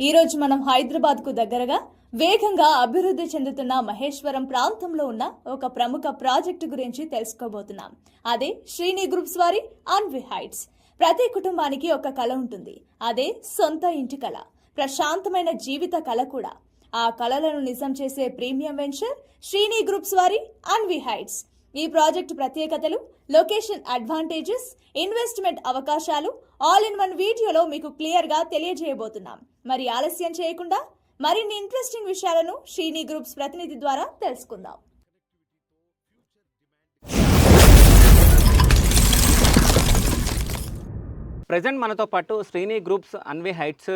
ఈ రోజు మనం హైదరాబాద్ కు దగ్గరగా వేగంగా అభివృద్ధి చెందుతున్న మహేశ్వరం ప్రాంతంలో ఉన్న ఒక ప్రముఖ ప్రాజెక్టు గురించి తెలుసుకోబోతున్నాం. అదే శ్రీని గ్రూప్స్ వారి అన్వి హైట్స్. ప్రతి కుటుంబానికి ఒక కళ ఉంటుంది. అదే సొంత ఇంటి కళ, ప్రశాంతమైన జీవిత కళ కూడా. ఆ కళలను నిజం చేసే ప్రీమియం వెంచర్ శ్రీని గ్రూప్స్ వారి అన్వి హైట్స్. ఈ ప్రాజెక్టు ప్రత్యేకతలు, లొకేషన్ అడ్వాంటేజెస్, ఇన్వెస్ట్మెంట్ అవకాశాలు ఆల్ ఇన్ వన్ వీడియోలో మీకు క్లియర్ గా తెలియజేయబోతున్నాం. మరి ఆలస్యం చేయకుండా మరిన్ని ఇంట్రెస్టింగ్ విషయాలను శ్రీని గ్రూప్స్ ప్రతినిధి ద్వారా తెలుసుకుందాం. ప్రెజెంట్ మనతో పాటు Srini groups Anvi heights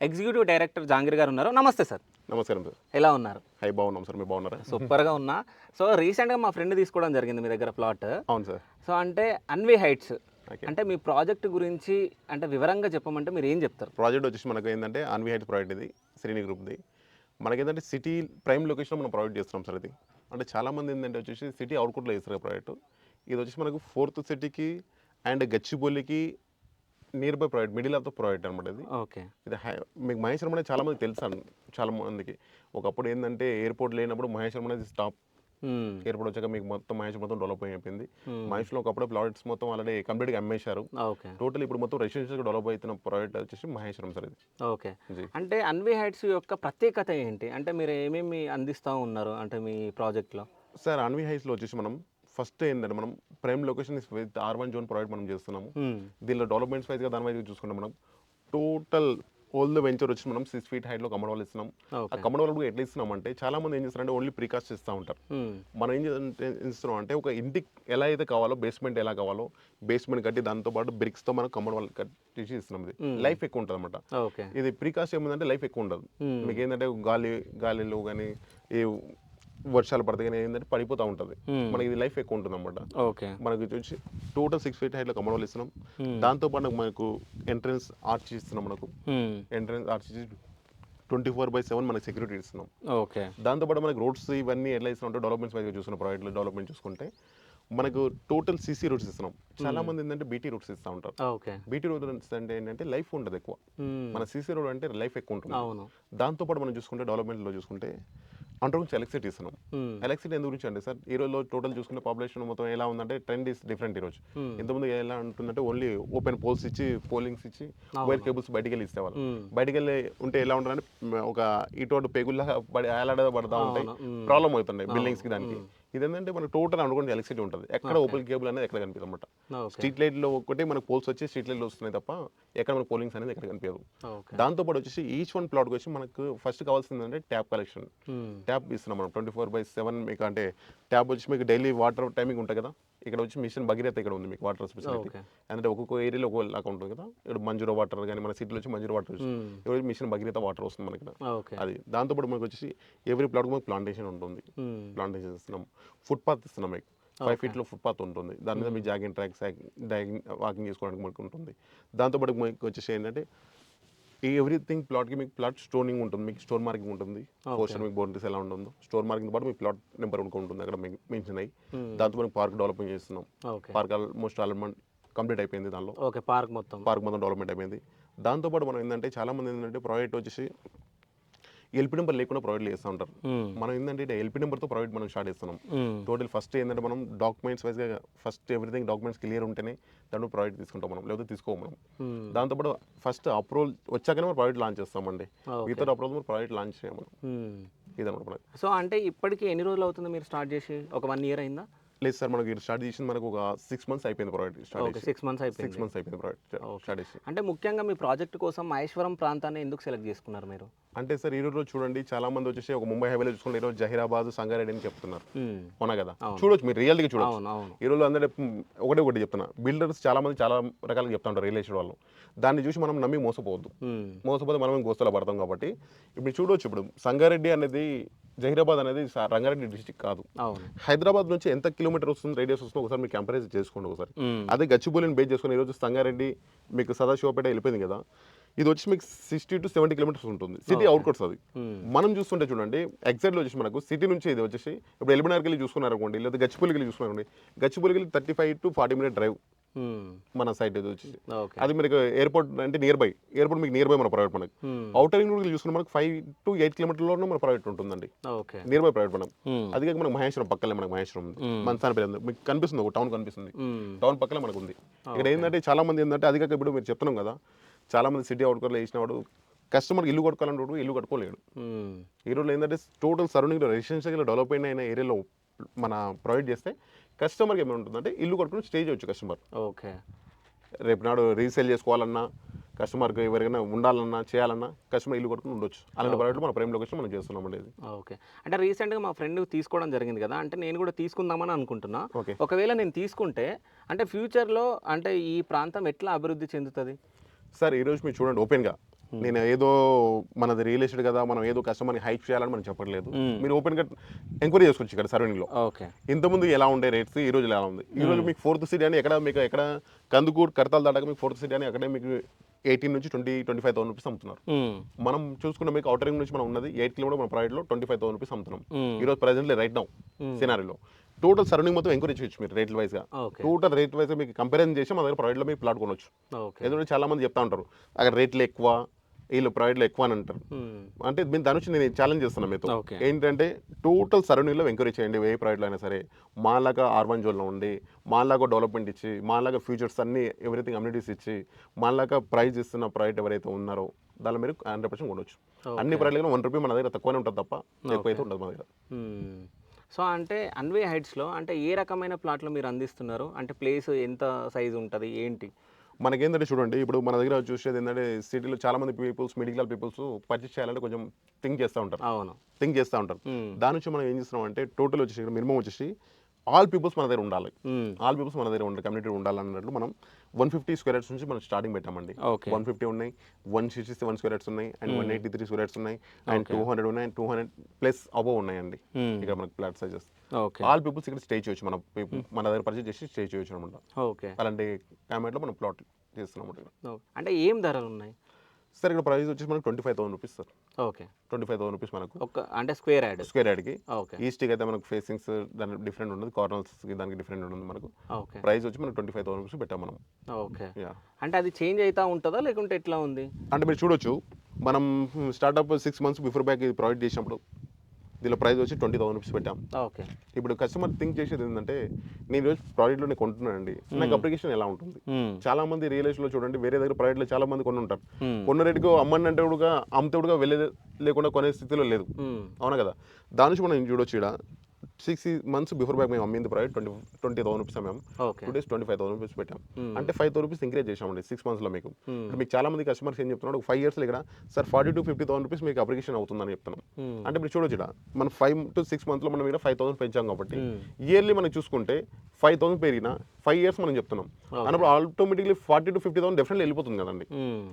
executive director Jangir గారు ఉన్నారు. నమస్తే సార్. నమస్కారం సార్. ఎలా ఉన్నారు? హై, బాగున్నాం సార్. మీరు బాగున్నారా? సూపర్గా ఉన్నా. సో రీసెంట్గా మా ఫ్రెండ్ తీసుకోవడం జరిగింది మీ దగ్గర ప్లాట్. అవును సార్. సో అంటే అన్వి హైట్స్ అంటే మీ ప్రాజెక్ట్ గురించి అంటే వివరంగా చెప్పమంటే మీరు ఏం చెప్తారు? ప్రాజెక్ట్ వచ్చేసి మనకు ఏంటంటే అన్వి హైట్స్ ప్రాజెక్ట్, ఇది శ్రీని గ్రూప్ది. మనకేంటంటే సిటీ ప్రైమ్ లొకేషన్లో మనం ప్రొవైడ్ చేస్తున్నాం సార్. ఇది అంటే చాలామంది ఏంటంటే వచ్చేసి సిటీ అవుట్పుట్లో చేస్తారు ప్రాజెక్ట్. ఇది వచ్చేసి మనకు 4th సిటీకి అండ్ గచ్చిబౌలికి near by project, middle of the project అనమాట. ఇది ఓకే. ఇది మీకు మహేశ్వరం అనేది చాలా మందికి తెలుసు. చాలా మందికి ఒకప్పుడు ఏంటంటే ఎయిర్పోర్ట్ లేనప్పుడు మహేశ్వరం అనేది స్టాప్. ఎయిర్పోర్ట్ వచ్చాక మీకు మొత్తం మహేశ్వరం మొత్తం డెవలప్ అయిపోయింది. మహేశ్వరంలో ఒకప్పుడు ప్లాట్స్ మొత్తం ఆల్రెడీ కంప్లీట్గా అమ్మేశారు. టోటల్ ఇప్పుడు మొత్తం రెసిడెన్షియల్ డెవలప్ అవుతున్న ప్రాజెక్ట్ వచ్చేసి మహేశ్వరం సార్. ఇది ఓకే. అంటే అన్వి హైట్స్ యొక్క ప్రత్యేకత ఏంటి? అంటే మీరు ఏమేమి అందిస్తూ ఉన్నారు అంటే మీ ప్రాజెక్ట్లో? సార్, అన్వి హైట్స్లో వచ్చేసి మనం ఫస్ట్ ఏంటంటే మనం prime location with R1 zone project మనం చేస్తున్నాము. దీనిలో డెవలప్మెంట్స్ వైజ్గా దాని వైజ్గా చూసుకుంటే మనం టోటల్ ఓల్ ద వెంచర్ వచ్చి మనం 6 feet హైట్లో కమడ్ వాల్ ఇస్తున్నాం. ఆ కమడ్ వాల్ ఎట్లా ఇస్తున్నాం అంటే చాలా మంది ఏం చేస్తారంటే ఓన్లీ ప్రీకాస్ట్ ఇస్తూ ఉంటారు. మనం ఏం ఇస్తున్నాం అంటే ఒక ఇంటికి ఎలా అయితే కావాలో, బేస్మెంట్ ఎలా కావాలో బేస్మెంట్ కట్టి దాంతోపాటు బ్రిక్స్తో మనం కమడ్ వాల్ కట్టి ఇస్తున్నాం. ఇది లైఫ్ ఎక్కువ ఉంటుంది అనమాట. ఇది ప్రీకాస్ట్ ఏముందంటే లైఫ్ ఎక్కువ ఉండదు. మీకు ఏంటంటే గాలిలో కానీ ఈ వర్షాలు పడితే కానీ ఏంటంటే పడిపోతూ ఉంటుంది. మనకి ఇది లైఫ్ ఎక్కువ ఉంటుంది అనమాట. మనకి వచ్చి టోటల్ 6 feet హైట్లో కమడ్ వాల్ ఇస్తున్నాం. దాంతోపాటు మనకు ఎంట్రన్స్ ఆర్చ్ ఇస్తున్నాం. మనకు ఎంట్రన్స్ ఆర్చ్ 24/7 మనకి సెక్యూరిటీ ఇస్తున్నాం. దాంతోపాటు మనకి రోడ్స్ ఇవన్నీ ఎట్లా ఇస్తున్నాం అంటే డెవలప్మెంట్స్ వైజ్గా చూస్తున్న ప్రాజెక్ట్లో డెవలప్మెంట్ చూసుకుంటే మనకు టోటల్ CC రోడ్స్ ఇస్తున్నాం. చాలా మంది ఏంటంటే BT రోడ్స్ ఇస్తూ ఉంటారు. BT రోడ్స్ అంటే ఏంటంటే లైఫ్ ఉండదు ఎక్కువ. మన CC రోడ్ అంటే లైఫ్ ఎక్కువ ఉంటుంది. దాంతోపాటు మనం చూసుకుంటే డెవలప్మెంట్లో చూసుకుంటే అండర్ గ్రౌండ్ ఎలక్ట్రిసిటీ ఇస్తున్నాం. ఎలక్ట్రిసిటీ ఎందుకు గురించి అంటే సార్, ఈ రోజులో టోటల్ చూసుకుంటే పాపులేషన్ మొత్తం ఎలా ఉందంటే ట్రెండ్ ఈస్ డిఫరెంట్. ఈ రోజు ఇంతకుముందు ఎలా ఉంటుందంటే ఓన్లీ ఓపెన్ పోల్స్ ఇచ్చి పోలింగ్స్ ఇచ్చి వైర్ కేబుల్స్ బయటికి వెళ్ళి ఇస్తేవాళ్ళు. బయటికి వెళ్ళి ఉంటే ఎలా ఉంటుందంటే ఒక ఇటువంటి పెగుల్లా పడతా ఉంటాయి, ప్రాబ్లం అవుతుంటాయి బిల్డింగ్స్కి. దానికి ఇదేంటంటే మనకు టోటల్ అనుకోండి ఎలక్ట్రిసిటీ ఉంటుంది. ఎక్కడ ఓపెన్ కేబుల్ అనేది ఎక్కడ కనిపిస్తుంది అనమాట. స్ట్రీట్ లైట్లో ఒకటి మనకు పోల్స్ వచ్చి స్ట్రీట్ లైట్లో వస్తున్నాయి తప్ప ఎక్కడ మనకు పోలింగ్స్ అనేది ఎక్కడ కనిపించదు. దాంతోపాటు వచ్చేసి ఈచ్ వన్ ప్లాట్కి వచ్చి మనకు ఫస్ట్ కావాల్సింది అంటే ట్యాప్ కలెక్షన్. ట్యాప్ ఇస్తున్నాం మనం 24/7. మీకు అంటే ట్యాప్ వచ్చి మీకు డైలీ వాటర్ టైమింగ్ ఉంటుంది కదా. ఇక్కడ వచ్చి మిషన్ భగీరథ ఇక్కడ ఉంది మీకు వాటర్ ఫెసిలిటీ. అంటే ఒక్కొక్క ఏరియాలో ఒక్కొక్కలాగా ఉంటుంది కదా. ఇక్కడ మంజూరా వాటర్ కానీ మన సిటీలో వచ్చి మంజూరా వాటర్ ఇక్కడ మిషన్ భగీరథ వాటర్ వస్తుంది మనకి. అది దాంతోపాటు మనకు వచ్చేసి ఎవ్రీ ప్లాట్కి మనకు ప్లాంటేషన్ ఉంటుంది. ప్లాంటేషన్ ఇస్తున్నాం. ఫుట్పాత్ ఇస్తున్నాం. మీకు 5 feet ఫుట్పాత్ ఉంటుంది. దాని మీద మీకు జాగింగ్ ట్రాక్ వాకింగ్ చేసుకోవడానికి మనకు ఉంటుంది. దాంతోపాటు మీకు వచ్చేసి ఏంటంటే ఎవ్రీథింగ్ ప్లాట్కి మీకు ప్లాట్ స్టోనింగ్ ఉంటుంది. మీకు స్టోర్ మార్కింగ్ ఉంటుంది. పోస్టర్ మీకు బౌండరీస్ ఎలా ఉంటుందో స్టోర్ మార్కింగ్ పాటు మీ ప్లాట్ నెంబర్ ఉంటుంది అక్కడ మీకు మెన్షన్ అయ్యి. దాంతో మనకి పార్క్ డెవలప్మెంట్ చేస్తున్నాం. పార్క్ ఆల్మోస్ట్ కంప్లీట్ అయిపోయింది. దానిలో పార్క్ మొత్తం డెవలప్మెంట్ అయిపోయింది. దాంతోపాటు మనం ఏంటంటే చాలా మంది ఏంటంటే ప్రాజెక్ట్ వచ్చేసి ఎల్పీ నెంబర్ లేకుండా ప్రొవైడ్ చేస్తూ ఉంటారు. మనం ఏంటంటే ఎల్పీ నెంబర్తో ప్రొవైడ్ మనం స్టార్ట్ చేస్తున్నాం. టోటల్ ఫస్ట్ ఏంటంటే మనం డాక్యుమెంట్స్ వైజ్గా ఫస్ట్ ఎవ్రీథింగ్ డాక్యుమెంట్స్ క్లియర్ ఉంటేనే దాంట్లో ప్రాజెక్ట్ తీసుకుంటాం మనం, లేకపోతే తీసుకోము మనం. దాంతోపాటు ఫస్ట్ అప్రూవల్ వచ్చాకనే మనం ప్రాజెక్ట్ లాంచ్ చేస్తామండి. వితౌట్ అప్రూవల్ ప్రాజెక్ట్ లాంచ్ చేయము. ఇదన్నమాట. సో అంటే ఇప్పటికి ఎన్ని రోజులు అవుతుంది మీరు స్టార్ట్ చేసి? ఒక 1 year అయిందా? లేదు సార్, మనకి స్టార్ట్ చేసి మనకు ఒక 6 months అయిపోయింది ప్రాజెక్ట్ స్టార్ట్. 6 months అయిపోయింది ప్రాజెక్ట్ స్టార్ట్ చేసి. అంటే ముఖ్యంగా మీ ప్రాజెక్ట్ కోసం మహేశ్వరం ప్రాంతాన్ని ఎందుకు సెలెక్ట్ చేసుకున్నారు మీరు? అంటే సార్ ఈ రోజు చూడండి చాలా మంది వచ్చేసి ఒక ముంబై హైవేలో చూసుకుంటే ఈరోజు జహీరాబాద్, సంగారెడ్డి అని చెప్తున్నారు. అవునా కదా? చూడొచ్చు, మీరు రియల్గా చూడొచ్చు. ఈ రోజు అందరూ ఒకటి చెప్తున్నా, బిల్డర్స్ చాలా మంది చాలా రకాలుగా చెప్తా ఉంటారు రియల్ ఎస్టేట్ వాళ్ళు. దాన్ని చూసి మనం నమ్మి మోసపోతే మనం గోస్తలో పడతాం. కాబట్టి ఇప్పుడు చూడొచ్చు, ఇప్పుడు సంగారెడ్డి అనేది జహీరాబాద్ అనేది రంగారెడ్డి డిస్ట్రిక్ట్ కాదు. హైదరాబాద్ నుంచి ఎంత కిలోమీటర్ వస్తుంది, రేడియస్ వస్తుంది ఒకసారి మీకు కంపారిజన్ చేసుకోండి ఒకసారి. అదే గచ్చిబౌలిని బేస్ చేసుకుని ఈరోజు సంగారెడ్డి మీకు సదాశివపేట వెళ్ళిపోయింది కదా. ఇది వచ్చి మీకు 60 to 70 kilometers ఉంటుంది. సిటీ అవుట్కట్స్ అది. మనం చూస్తుంటే చూడండి ఎగ్జాక్ట్లో వచ్చేసి మనకు సిటీ నుంచి ఇది వచ్చేసి ఇప్పుడు ఎల్బీనగర్కి వెళ్ళి చూసుకున్నారనుకోండి, లేదా గచ్చిబౌలికి వెళ్ళి చూసుకున్నారండి, గచ్చిబౌలికి వెళ్ళి 35 to 40 minute డ్రైవ్ మన సైట్ వచ్చేసి. ఓకే. అది మీకు ఎయిర్పోర్ట్ అంటే నియర్ బై మన ప్రైవేట్ మనకి. అవుటర్ రింగ్ రోడ్ చూసుకుంటే మనకి 5 to 8 కిలోమీటర్లోనే మన ప్రైవేట్ ఉంటుందండి. ఓకే. నియర్ బై ప్రైవేట్ మనకి. అది కాక మనకి మహేశ్వరం పక్కనే మనకి మహేశ్వరం ఉంది. మనసానపల్లి మీకు కనిపిస్తుంది, ఒక టౌన్ కనిపిస్తుంది. టౌన్ పక్కనే మనకు ఉంది. ఇక్కడ ఏంటంటే చాలా మంది ఏంటంటే అది కాక ఇప్పుడు మీరు చెప్తున్నాం కదా, చాలా మంది సిటీ అవుట్కర్లో వేసినవాడు కస్టమర్కి ఇల్లు కట్టుకోవాలంటే ఇల్లు కట్టుకోలేడు. ఈ రోజులో ఏంటంటే టోటల్ సరౌండింగ్లో రెసిడెన్షియల్గా డెవలప్ అయిన ఏరియాలో మన ప్రొవైడ్ చేస్తే కస్టమర్కి ఏమైనా ఉంటుందంటే ఇల్లు కట్టుకుని స్టే చేయొచ్చు కస్టమర్. ఓకే. రేపు నాడు రీసేల్ చేసుకోవాలన్నా, కస్టమర్కి ఎవరికైనా ఉండాలన్నా చేయాలన్నా కస్టమర్ ఇల్లు కట్టుకుని ఉండొచ్చు. అలాంటి ప్రైవేట్లో మన ప్రైమ్ లొకేషన్ మనం చేస్తున్నాం అండి. ఓకే. అంటే రీసెంట్గా మా ఫ్రెండ్ తీసుకోవడం జరిగింది కదా, అంటే నేను కూడా తీసుకుందామని అనుకుంటున్నా. ఓకే. ఒకవేళ నేను తీసుకుంటే అంటే ఫ్యూచర్లో అంటే ఈ ప్రాంతం ఎట్లా అభివృద్ధి చెందుతుంది? సార్ ఈరోజు మీరు చూడండి ఓపెన్గా, నేను ఏదో మనది రియల్ ఎస్టేట్ కదా మనం ఏదో కస్టమర్ని హైక్ చేయాలని మనం చెప్పట్లేదు. మీరు ఓపెన్గా ఎంక్వైరీ చేసుకోవచ్చు ఇక్కడ సరౌండింగ్లో. ఓకే. ఇంతకుముందు ఎలా ఉండే రేట్స్, ఈ రోజు ఎలా ఉంది. ఈ రోజు మీకు 4th సిటీ అని ఎక్కడ కందుకూరు కడతాల దాటాక మీకు 4th సిటీ అని అక్కడే మీకు 18 నుంచి 25,000 రూపీస్ అమ్ముతున్నారు. మనం చూసుకున్న మీకు అవుటర్ రింగ్ నుంచి మనం ఉన్నది 8 కిలోమీటర్ మన ప్రైవేట్లో 25,000 రూపీస్ అమ్ముతున్నాం. ఈ రోజు ప్రెజెంట్లీ రైట్ నౌ సినారీలో టోటల్ సరౌండింగ్ మొత్తం ఎంక్వైరీ చేయొచ్చు మీరు రేట్ వైజ్గా. టోటల్ రేట్ వైజ్గా మీకు కంపారిజన్ చేసి మన దగ్గర ప్రైవేట్లో మీకు ప్లాట్ కొనవచ్చు. ఎందుకంటే చాలా మంది చెప్తా ఉంటారు అక్కడ రేట్లు ఎక్కువ, వీళ్ళు ప్రైవేట్లో ఎక్కువ అని అంటారు. అంటే మీరు దాని నుంచి నేను ఛాలెంజ్ చేస్తున్నాను మీతో. ఏంటంటే టోటల్ సరౌండింగ్లో ఎంకరేజ్ చేయండి. ఏ ప్రైవేట్లో అయినా సరే మాలాగా R1 జోన్లో ఉండి, మాలాగా డెవలప్మెంట్ ఇచ్చి, మాలాగా ఫ్యూచర్స్ అన్ని ఎవ్రీథింగ్ అమ్యూనిటీస్ ఇచ్చి, మాలాగా ప్రైజ్ ఇస్తున్న ప్రైవేట్ ఎవరైతే ఉన్నారో దానిలో మీరు 100% కొనవచ్చు. అన్ని ప్రైవేట్లో 1 రూపీ మన దగ్గర తక్కువనే ఉంటుంది తప్ప ఎక్కువైతే ఉండదు మన దగ్గర. సో అంటే అన్వే హైట్స్లో అంటే ఏ రకమైన ప్లాట్లు మీరు అందిస్తున్నారు? అంటే ప్లేస్ ఎంత సైజు ఉంటుంది ఏంటి? మనకేంటంటే చూడండి, ఇప్పుడు మన దగ్గర చూసేది ఏంటంటే సిటీలో చాలా మంది peoples, middle class peoples purchase చేయాలంటే కొంచెం థింక్ చేస్తూ ఉంటారు. అవును, థింక్ చేస్తూ ఉంటారు. దాని నుంచి మనం ఏం చేస్తున్నాం అంటే టోటల్ వచ్చేసి మినిమం వచ్చేసి ఆల్ పీపుల్స్ మన దగ్గర ఉండాలి. ఆల్ పీపుల్స్ మన దగ్గర ఉండాలి, కమ్యూనిటీ ఉండాలన్నట్లు మనం 150 స్క్వేర్ యార్డ్స్ నుంచి మనం స్టార్టింగ్ పెట్టామండి. 150 ఉన్నాయి, 167 స్క్వేర్ యార్డ్స్ ఉన్నాయి, అండ్ 183 స్క్వేర్ యార్డ్స్ ఉన్నాయి, అండ్ 200 ఉన్నాయి, అండ్ 200+ అబోవ్ ఉన్నాయండి ఇక్కడ మనకి ప్లాట్ సైజెస్. ఆల్ పీపుల్స్ ఇక్కడ స్టే చేయొచ్చు, మన దగ్గర పర్చేస్ చేసి స్టే చేయొచ్చు అనమాట. అలాంటి కామెంట్లో మనం ప్లాట్ చేస్తున్నాం. అంటే ఏం ధరలు ఉన్నాయి సార్? ఇక్కడ ప్రైస్ వచ్చేసి మనకు 25,000 రూపీస్ సార్. ఓకే. 25,000 రూపీస్ మనకు అంటే స్క్వేర్ యార్డ్కి. ఈస్ట్కి అయితే మనకు ఫేసింగ్స్ దానికి డిఫరెంట్ ఉంటుంది, కార్నర్స్కి దానికి డిఫరెంట్ ఉంటుంది మనకు. ప్రైస్ వచ్చి మనకు 25,000 రూపీస్ పెట్టాం మనం. ఓకే. అంటే అది చేంజ్ అవుతా ఉంటుందా లేకుంటే ఎట్లా ఉంది? అంటే మీరు చూడొచ్చు, మనం స్టార్ట్అప్ 6 months బిఫోర్ బ్యాక్ ఇది ప్రొవైడ్ చేసినప్పుడు దీనిలో ప్రైస్ వచ్చి 20,000 రూపీస్ పెట్టాం. ఓకే. ఇప్పుడు కస్టమర్ థింక్ చేసేది ఏంటంటే నేను ఈరోజు ప్రోడక్ట్లో నేను కొంటున్నానండి, నాకు అప్లికేషన్ ఎలా ఉంటుంది. చాలా మంది రియల్ ఎస్టేట్లో చూడండి వేరే దగ్గర ప్రైవేట్లో చాలా మంది కొని ఉంటారు. కొన్న రేటుకు అమ్మని అంటే కూడా అమ్ముతేడుగా వెళ్ళే లేకుండా కొనే స్థితిలో లేదు. అవునా కదా? దాని నుంచి మనం చూడొచ్చు. ఇక్కడ 6 months బిఫోర్ బ్యాక్ మేము అమ్మింది ప్రైవేట్ 20,000 రూపీస్ అమ్మాం. 2 days 25,000 రూపీస్ పెట్టాం. అంటే 5,000 రూపీస్ ఇంక్రీజ్ చేసామండి 6 monthsలో. మీకు మీకు చాలా మంది కస్టమర్స్ ఏం చెప్తున్నాడు, 5 yearsలో ఇక్కడ సార్ 40,000 to 50,000 రూపీస్ మీకు అప్లికేషన్ అవుతుందని చెప్తున్నాం. అంటే మీరు చూడొచ్చు ఇక్కడ మనం 5 to 6 monthsలో మనం ఇక్కడ 5,000 పెంచాం కాబట్టి ఇయర్లీ మనం చూసుకుంటే 5,000 పెరిగిన 5 years మనం చెప్తున్నాం అన్నప్పుడు ఆటోమేటిక్లీ 40,000 to 50,000 డెఫినెట్లీ వెళ్ళిపోతుంది కదండి.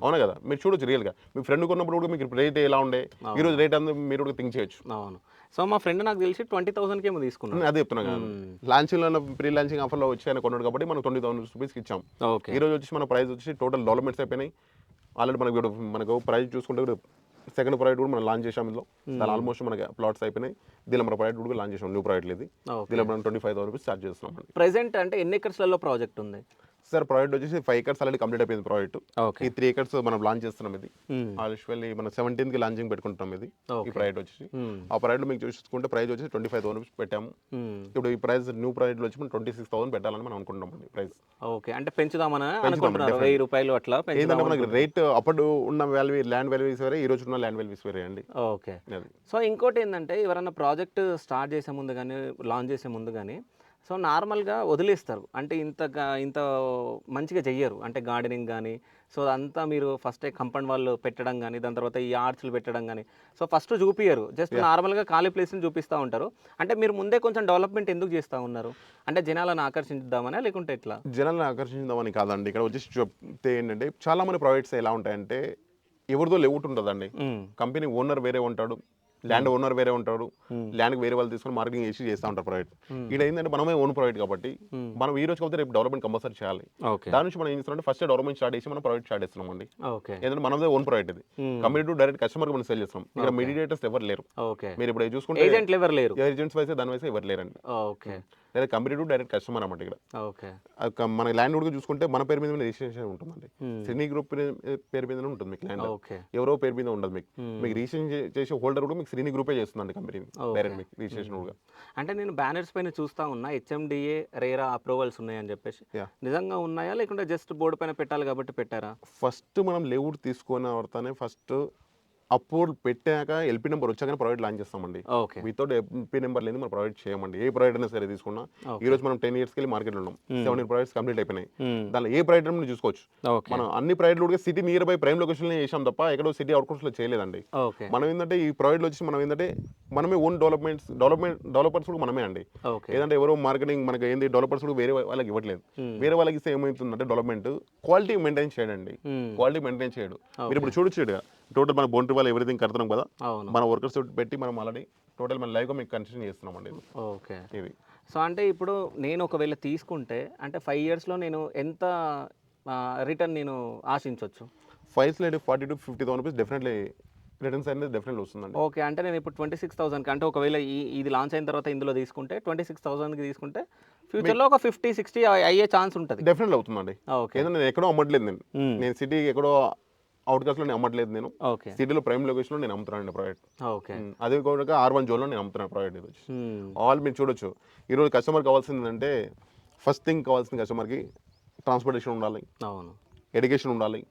అవునా కదా? మీరు చూడొచ్చు రియల్గా మీ ఫ్రెండ్ కొన్నప్పుడు కూడా మీకు రేట్ ఎలా ఉండే, ఈ రోజు రేట్ అంతా మీరు కూడా థింక్ చేయొచ్చు. అవును. సో మా ఫ్రెండ్ నాకు తెలిసి 20,000కి ఏమో తీసుకున్నాను. అదే చెప్తున్నా కదా, లాంచింగ్లో ప్రీ లాంచింగ్ ఆఫర్లో వచ్చి ఆయన కొన్నాడు కాబట్టి మనం 20,000 రూపీస్కి ఇచ్చాం. ఈ రోజు వచ్చి మన ప్రైస్ వచ్చి టోటల్ డెవలప్మెంట్స్ అయిపోయినాయి. ఆల్రెడీ మనకు ప్రైస్ చూసుకుంటే సెకండ్ ప్రైవేట్ కూడా మనం లాంచ్ చేసాం. ఇందులో దాని ఆల్మోస్ట్ మనకి ప్లాట్స్ అయిపోయినాయి. దీనిలో మన ప్రైవేట్ కూడా లాంచ్ చేసాం, న్యూ ప్రైవేట్ ఇది. దీనిలో మనం 25,000 రూపీస్ స్టార్ట్ చేస్తున్నాం. ప్రెసెంట్ అంటే ఎన్ని ఎకర్స్లలో ప్రాజెక్ట్ ఉంది సార్? ప్రాజెక్ట్ వచ్చేసి 5 acres ఆల్రెడీ కంప్లీట్ అయిపోయింది ప్రాజెక్ట్. ఈ 3 acres మనం లాంచ్ చేస్తున్నాం. ఇది ఆల్రెడీ మనం 17th లాంచింగ్ పెట్టుకుంటాం. ఇది ఈ ప్రాజెక్ట్ వచ్చేసి ఆ ప్రాజెక్ట్ మీకు చూసుకుంటే ప్రైస్ వచ్చేసి 25,000 రూపీస్ పెట్టాము. ఇప్పుడు ఈ ప్రైస్ న్యూ ప్రాజెక్ట్ వచ్చి మనం 26,000 పెట్టాలని మనం అనుకుంటున్నాం ప్రైస్. ఓకే. అంటే పెంచుదామని అనుకుంటున్నారు, 1,000 రూపాయలు అట్లా. ఏంటంటే మనకి రేట్ అప్పుడు ఉన్న వాల్యూ ల్యాండ్ వాల్యూస్ వేరే, ఈ రోజు ఉన్న ల్యాండ్ వాల్యూస్ వేరే అండి. ఓకే. సో ఇంకోటి ఏంటంటే ఎవరైనా ప్రాజెక్ట్ స్టార్ట్ చేసే ముందు కానీ లాంచ్ చేసే ముందు కానీ సో నార్మల్గా వదిలేస్తారు, అంటే ఇంత మంచిగా చెయ్యరు, అంటే గార్డెనింగ్ కానీ. సో అంతా మీరు ఫస్ట్ కంపౌండ్ వాళ్ళు పెట్టడం కానీ, దాని తర్వాత ఈ ఆర్చ్లు పెట్టడం కానీ, సో ఫస్ట్ చూపియరు, జస్ట్ నార్మల్గా ఖాళీ ప్లేస్ని చూపిస్తూ ఉంటారు. అంటే మీరు ముందే కొంచెం డెవలప్మెంట్ ఎందుకు చేస్తూ ఉన్నారు? అంటే జనాలను ఆకర్షించుదామని లేకుంటే ఎట్లా? జనాలను ఆకర్షించుదామని కాదండి. ఇక్కడ వచ్చేసి చెప్తే ఏంటంటే చాలా మంది ప్రైవేట్స్ ఎలా ఉంటాయంటే ఎవరిదో లేవుట్ ఉంటుందండి. కంపెనీ ఓనర్ వేరే ఉంటాడు, ల్యాండ్ ఓనర్ వేరే ఉంటాడు, ల్యాండ్కి వేరే వాళ్ళు తీసుకొని మార్కెటింగ్ చేసి చేస్తూ ఉంటారు ప్రైవేట్. ఇక్కడ ఏంటంటే మనమే ఓన్ ప్రైవేట్ కాబట్టి మనం ఈ రోజు కాబట్టి రేపు డెవలప్మెంట్ కంపల్సరీ చేయాలి. దాని నుంచి మనం ఏం చేస్తున్నాం, ఫస్ట్ డెవలప్మెంట్ స్టార్ట్ చేసి మనం ప్రైవేట్ స్టార్ట్ చేస్తున్నాం అండి. ఏంటంటే మనదే ఓన్ ప్రైవేట్ ఇది. కంపెనీ టు డైరెక్ట్ కస్టమర్కి మనం సేల్ చేస్తున్నాం. ఇక్కడ మీడియేటర్స్ ఎవరు లేరు. మీరు ఇప్పుడు చూసుకుంటే ఏజెంట్స్ వైస్ దాని వైస్ ఎవరు లేరండి. Okay. Direct company to direct customer అన్నమాట ఇక్కడ. ఓకే. మన ల్యాండ్ కూడా చూసుకుంటే మన పేరు మీద రిజిస్ట్రేషన్ ఉంటుందండి. శ్రీని గ్రూప్ పేరు మీద ఉంటుంది మీకు ల్యాండ్. ఓకే. ఎవరో పేరు మీద ఉండదు మీకు. మీకు రిజిస్ట్రేషన్ చేసే హోల్డర్ కూడా మీకు శ్రీని గ్రూపే చేస్తుందండి కంపెనీ డైరెక్ట్ మీకు రిజిస్ట్రేషన్ కూడా. అంటే నేను బ్యానర్స్ పైన చూస్తా ఉన్నా హెచ్ఎండిఏ రేరా అప్రూవల్స్ ఉన్నాయని చెప్పేసి, నిజంగా ఉన్నాయా లేకుంటే జస్ట్ బోర్డు పైన పెట్టాలి కాబట్టి పెట్టారా? ఫస్ట్ మనం లేఅవుట్ తీసుకున్న తర్వాతనే ఫస్ట్ అప్రూవల్ పెట్టాక ఎల్పీ నెంబర్ వచ్చాక ప్రొవైడ్ లాంచ్ చేస్తామండి. ఓకే. వితౌట్ ఎల్పీ నెంబర్ లేదు మనం ప్రొవైడ్ చేయమండి. ఏ ప్రొవైడ్ అయినా సరే తీసుకున్నా ఈ రోజు మనం 10 years వెళ్ళి మార్కెట్లో ఉన్నాం. 17 ప్రొవైడ్స్ కంప్లీట్ అయిపోయినాయి. దానిలో ఏ ప్రొవైడర్ మీరు చూసుకోవచ్చు. మనం అన్ని ప్రొవైడ్లు కూడా city near by prime location చేసాం తప్ప ఎక్కడో సిటీ అవుట్కట్స్ లో చేయలేదండి. మనం ఏంటంటే ఈ ప్రొవైడ్లో వచ్చి మనం ఏంటంటే మనమే ఓన్ డెవలపర్స్ కూడా మనమే అండి. ఏదంటే ఎవరో మార్కెటింగ్ మనకి ఏంది డెవలపర్స్ కూడా వేరే వాళ్ళకి ఇవ్వట్లేదు. వేరే వాళ్ళకి ఇస్తే ఏమవుతుందంటే డెవలప్మెంట్ క్వాలిటీ మెయింటైన్ చేయడండి. క్వాలిటీ మెయింటైన్ చేయడు. మీరు ఇప్పుడు చూడొచ్చు టోటల్ మన బౌండరీ వాళ్ళు ఎవ్రీథింగ్ కడుతున్నాం కదా, మన వర్కర్స్ పెట్టి మనం ఆల్రెడీ టోటల్ మన లైవ్గా మీకు కన్స్ట్రక్షన్ చేస్తున్నామండి. ఓకే. ఇది సో అంటే ఇప్పుడు నేను ఒకవేళ తీసుకుంటే అంటే 5 yearsలో నేను ఎంత రిటర్న్ నేను ఆశించవచ్చు? 5 years 40,000 to 50,000 rupees definitely returns అనేది డెఫినెట్లీ వస్తుందండి. ఓకే. అంటే నేను ఇప్పుడు 26,000కి అంటే ఒకవేళ ఇది లాంచ్ అయిన తర్వాత ఇందులో తీసుకుంటే 26,000కి తీసుకుంటే ఫ్యూచర్లో ఒక 50-60 అయ్యే ఛాన్స్ ఉంటుంది. డెఫినెట్లీ అవుతుందండి. ఓకే. ఏదైనా నేను ఎక్కడో అమ్మట్లేదు, నేను సిటీ ఎక్కడో అవుట్కట్స్లో నేను అమ్మట్లేదు. నేను సిటీలో ప్రైమ్ లొకేషన్లో నేను అమ్ముతున్నాను ప్రోడక్ట్. ఓకే. అదే కూడా R1 జోన్లో నేను అమ్ముతున్నాను ప్రోడక్ట్. ఇది వచ్చి ఆల్ మీరు చూడొచ్చు. ఈరోజు కస్టమర్ కావాల్సింది ఏంటంటే ఫస్ట్ థింగ్ కావాల్సింది కస్టమర్కి ట్రాన్స్పోర్టేషన్ ఉండాలి, అవును, ఎడ్యుకేషన్ ఉండాలి,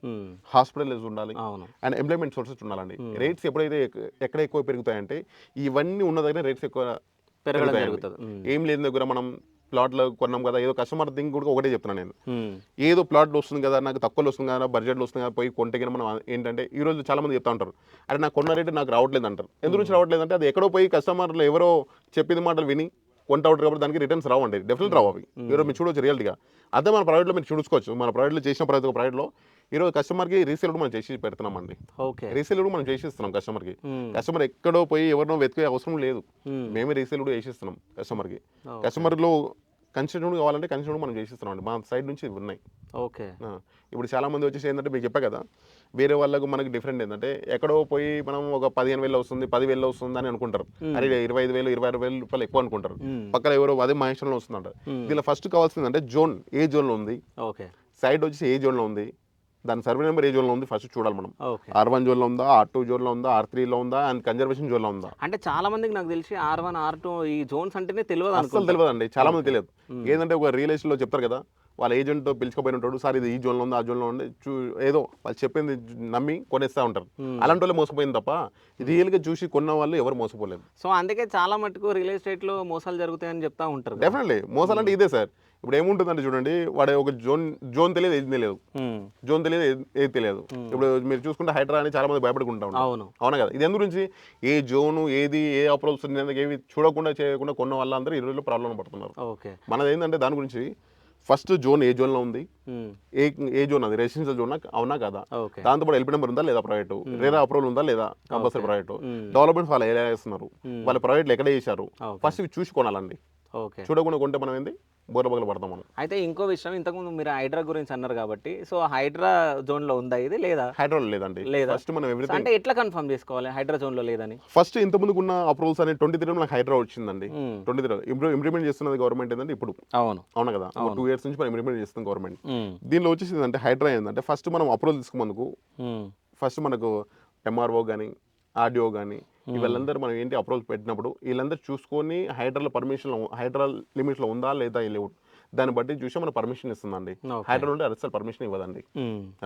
హాస్పిటల్స్ ఉండాలి, అవును, అండ్ ఎంప్లాయ్మెంట్ సోర్సెస్ ఉండాలండి. రేట్స్ ఎప్పుడైతే ఎక్కడ ఎక్కువ పెరుగుతాయంటే ఇవన్నీ ఉన్న దగ్గర రేట్స్ ఎక్కువ పెరగడం జరుగుతుంది. ఏం లేని దగ్గర మనం ప్లాట్లో కొన్నాం కదా, ఏదో కస్టమర్ థింగ్ కూడా ఒకటే చెప్తున్నాను నేను, ఏదో ప్లాట్లో వస్తుంది కదా, నాకు తక్కువలో వస్తుంది కదా, బడ్జెట్లో వస్తుంది కదా, పోయి కొంటే మనం ఏంటంటే ఈ రోజు చాలా మంది చెప్తా ఉంటారు, అరే నాకు కొన్న రేటు నాకు రావట్లేదు అంటారు. ఎందుకు నుంచి రావట్లేదు అంటే అది ఎక్కడో పోయి కస్టమర్లు ఎవరో చెప్పిన మాటలు విని కొంట అవుతారు కాబట్టి దానికి రిటర్న్స్ రావండి. డెఫినెట్ రావు అవి. ఈరోజు మీరు చూడవచ్చు రియాలిటీగా. అదే మన ప్రైవేట్లో మీరు చూసుకోవచ్చు. మన ప్రైవేట్లో చేసిన ప్రతి ఒక్క ప్రైవేట్లో ఈరోజు కస్టమర్కి రీసేల్ కూడా మనం చేసి పెడుతున్నామండి. రీసేల్ కూడా మనం చేసిస్తున్నాం కస్టమర్కి. కస్టమర్ ఎక్కడో పోయి ఎవరినో వెతికే అవసరం లేదు, మేమే రీసేల్ కూడా చేసిస్తున్నాం కస్టమర్కి. కస్టమర్లో కన్స్ట్రక్షన్ కావాలంటే కన్స్ట్రక్షన్ మనం చేసిస్తున్నాం అండి, మా సైడ్ నుంచి ఉన్నాయి. ఓకే. ఇప్పుడు చాలా మంది వచ్చేసి ఏంటంటే మీకు చెప్పా కదా, వేరే వాళ్ళకు మనకి డిఫరెంట్ ఏంటంటే ఎక్కడో పోయి మనం ఒక 15,000 వస్తుంది 10,000 వస్తుంది అని అనుకుంటారు, అరే 25,000 26,000 రూపాయలు ఎక్కువ అనుకుంటారు. పక్కన ఎవరో అదే మహేశ్వరంలో వస్తుందంట. దీనిలో ఫస్ట్ కావాల్సిందంటే జోన్, ఏ జోన్లో ఉంది, సైడ్ వచ్చేసి ఏ జోన్లో ఉంది, దాని సర్వే నెంబర్ ఏ జోన్లో ఉంది ఫస్ట్ చూడాలి మనం. R1 జోన్లో ఉందా, R2 జోన్లో ఉందా, R3లో ఉందా, అండ్ కన్జర్వేషన్ జోన్లో ఉందా. అంటే చాలా మందికి నాకు తెలిసి R1 R2 ఈ జోన్స్ అంటేనే తెలియదు, అసలు తెలియదండి, చాలా మంది తెలియదు. ఏంటంటే ఒక రియల్ ఎస్టేట్లో చెప్తారు కదా, వాళ్ళ ఏజెంట్తో పిలుచుకోపోయిన ఉంటాడు, సార్ ఇది ఈ జోన్లో ఉంది ఆ జోన్లో ఉంది, ఏదో వాళ్ళు చెప్పింది నమ్మి కొనేస్తూ ఉంటారు. అలాంటి వాళ్ళు మోసపోయింది తప్ప రియల్గా చూసి కొన్న వాళ్ళు ఎవరు మోసపోలేదు. సో అందుకే చాలా మటుకు రియల్ ఎస్టేట్లో మోసాలు జరుగుతాయని చెప్తా ఉంటారు. డెఫినెట్లీ మోసాలు అంటే ఇదే సార్. ఇప్పుడు ఏముంటుందంటే చూడండి, వాడు ఒక జోన్ తెలియదు ఏది తెలియదు, జోన్ తెలియదు ఏది తెలియదు. ఇప్పుడు మీరు చూసుకుంటే హైడ్రా అని చాలా మంది భయపడుకుంటా ఉంటారు, అవునా కదా. ఇది ఎందు గురించి ఏ జోను ఏది ఏ అప్రోల్స్ ఏవి చూడకుండా చేయకుండా కొన్న వాళ్ళందరూ ఈ రోజుల్లో ప్రాబ్లం పడుతున్నారు. మనది ఏంటంటే దాని గురించి ఫస్ట్ జోన్ ఏ జోన్లో ఉంది, ఏ జోన్ అది రెసిడెన్షియల్ జోన్ అవునా కదా, దాంతోపాటు ఎల్పీ నెంబర్ ఉందా లేదా, ప్రైవేట్ రేరా అప్రూవల్ ఉందా లేదా, కంపల్సరీ ప్రైవేట్, డెవలప్మెంట్స్ వాళ్ళు ఎలా చేస్తున్నారు, వాళ్ళ ప్రైవేట్లు ఎక్కడ చేశారు, ఫస్ట్ ఇవి చూసి కొనాలండి. చూడకుండా కొంటే మనం ఏంది బోర్ల పడతాం మనం. అయితే ఇంకో విషయం, ఇంతకుముందు మీరు హైడ్రా గురించి అన్నారు కాబట్టి, సో హైడ్రా జోన్ లో ఉందా ఇది లేదా? హైడ్రా లేదండి. ఫస్ట్ మనం ఎవ్రీథింగ్ అంటే ఎట్లా కన్ఫర్మ్ చేసుకోవాలి హైడ్రా జోన్ లో లేదని? ఫస్ట్ ఇంత ముందుకు ఉన్న అప్రూవల్స్ అనేది 23 మనకు హైడ్రా వచ్చిందండి. 23 ఇంప్లిమెంట్ చేస్తున్నది గవర్నమెంట్ ఏంటంటే ఇప్పుడు, అవునా కదా, 2 years నుంచి మనం ఇంప్లిమెంట్ చేస్తుంది గవర్నమెంట్. దీనిలో వచ్చేసి అంటే హైడ్రా ఏంటంటే ఫస్ట్ మనం అప్రూవల్ తీసుకున్నందుకు ఫస్ట్ మనకు MRO కానీ RDO కానీ వీళ్ళందరూ మనం ఏంటి అప్రోచ్ పెట్టినప్పుడు వీళ్ళందరూ చూసుకొని హైడ్రా లిమిట్స్లో ఉందా లేదా లేవు, దాన్ని బట్టి చూసి మన పర్మిషన్ ఇస్తుందండి. హైడ్రా ఉంటే అసలు పర్మిషన్ ఇవ్వదండి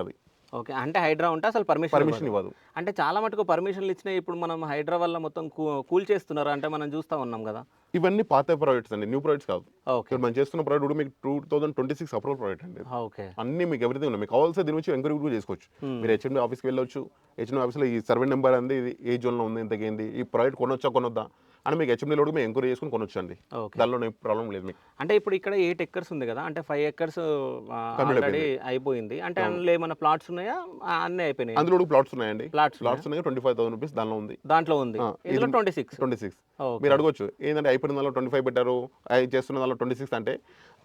అది. ఓకే. అంటే హైడ్రా ఉంటే అసలు పర్మిషన్ ఇవ్వదు. అంటే చాలా మటుకు పర్మిషన్లు ఇచ్చినాయి ఇప్పుడు మనం హైడ్రా వల్ల మొత్తం కూల్ చేస్తున్నారు అంటే మనం చూస్తూ ఉన్నాం కదా. ఇవన్నీ పాత ప్రాజెక్ట్స్ అండి, న్యూ ప్రాజెక్ట్స్ కాదు. ఓకే. మనం చేస్తున్న ప్రాజెక్ట్ కూడా మీకు 2026 అప్రూవల్ ప్రాజెక్ట్ అండి. ఓకే. అన్ని మీకు ఎవ్రీథింగ్ ఉన్నాయి, మీకు కావాల్సిన దీని నుంచి ఎంక్వైరీ కూడా చేసుకోవచ్చు. మీరు HMD ఆఫీస్కి వెళ్ళొచ్చు, HMD ఆఫీస్లో ఈ సర్వే నెంబర్ అంది ఇది ఏ జోన్లో ఉంది, ఇంతకేంది, ఈ ప్రాజెక్ట్ కొనొద్దా అని మీకు HMDలో కూడా మేము ఎంక్వైరీ చేసుకుని కొనొచ్చు అండి. దానిలో ప్రాబ్లం లేదు మీకు. అంటే ఇప్పుడు ఇక్కడ 8 acres ఉంది కదా, అంటే 5 acres ఆల్రెడీ అయిపోయింది, అంటే అందులో ఏమైనా ప్లాట్స్ ఉన్నాయా? అన్నీ అయిపోయినాయి. అందులో ప్లాట్స్ ఉన్నాయండి, ప్లాట్స్ ఉన్నాయి. 25,000 రూపీస్ దానిలో ఉంది. ఇందులో 26. మీరు అడగొచ్చు ఏంటంటే అయిపోయిన దానిలో 25 పెట్టారు, చేస్తున్న దానిలో 26 అంటే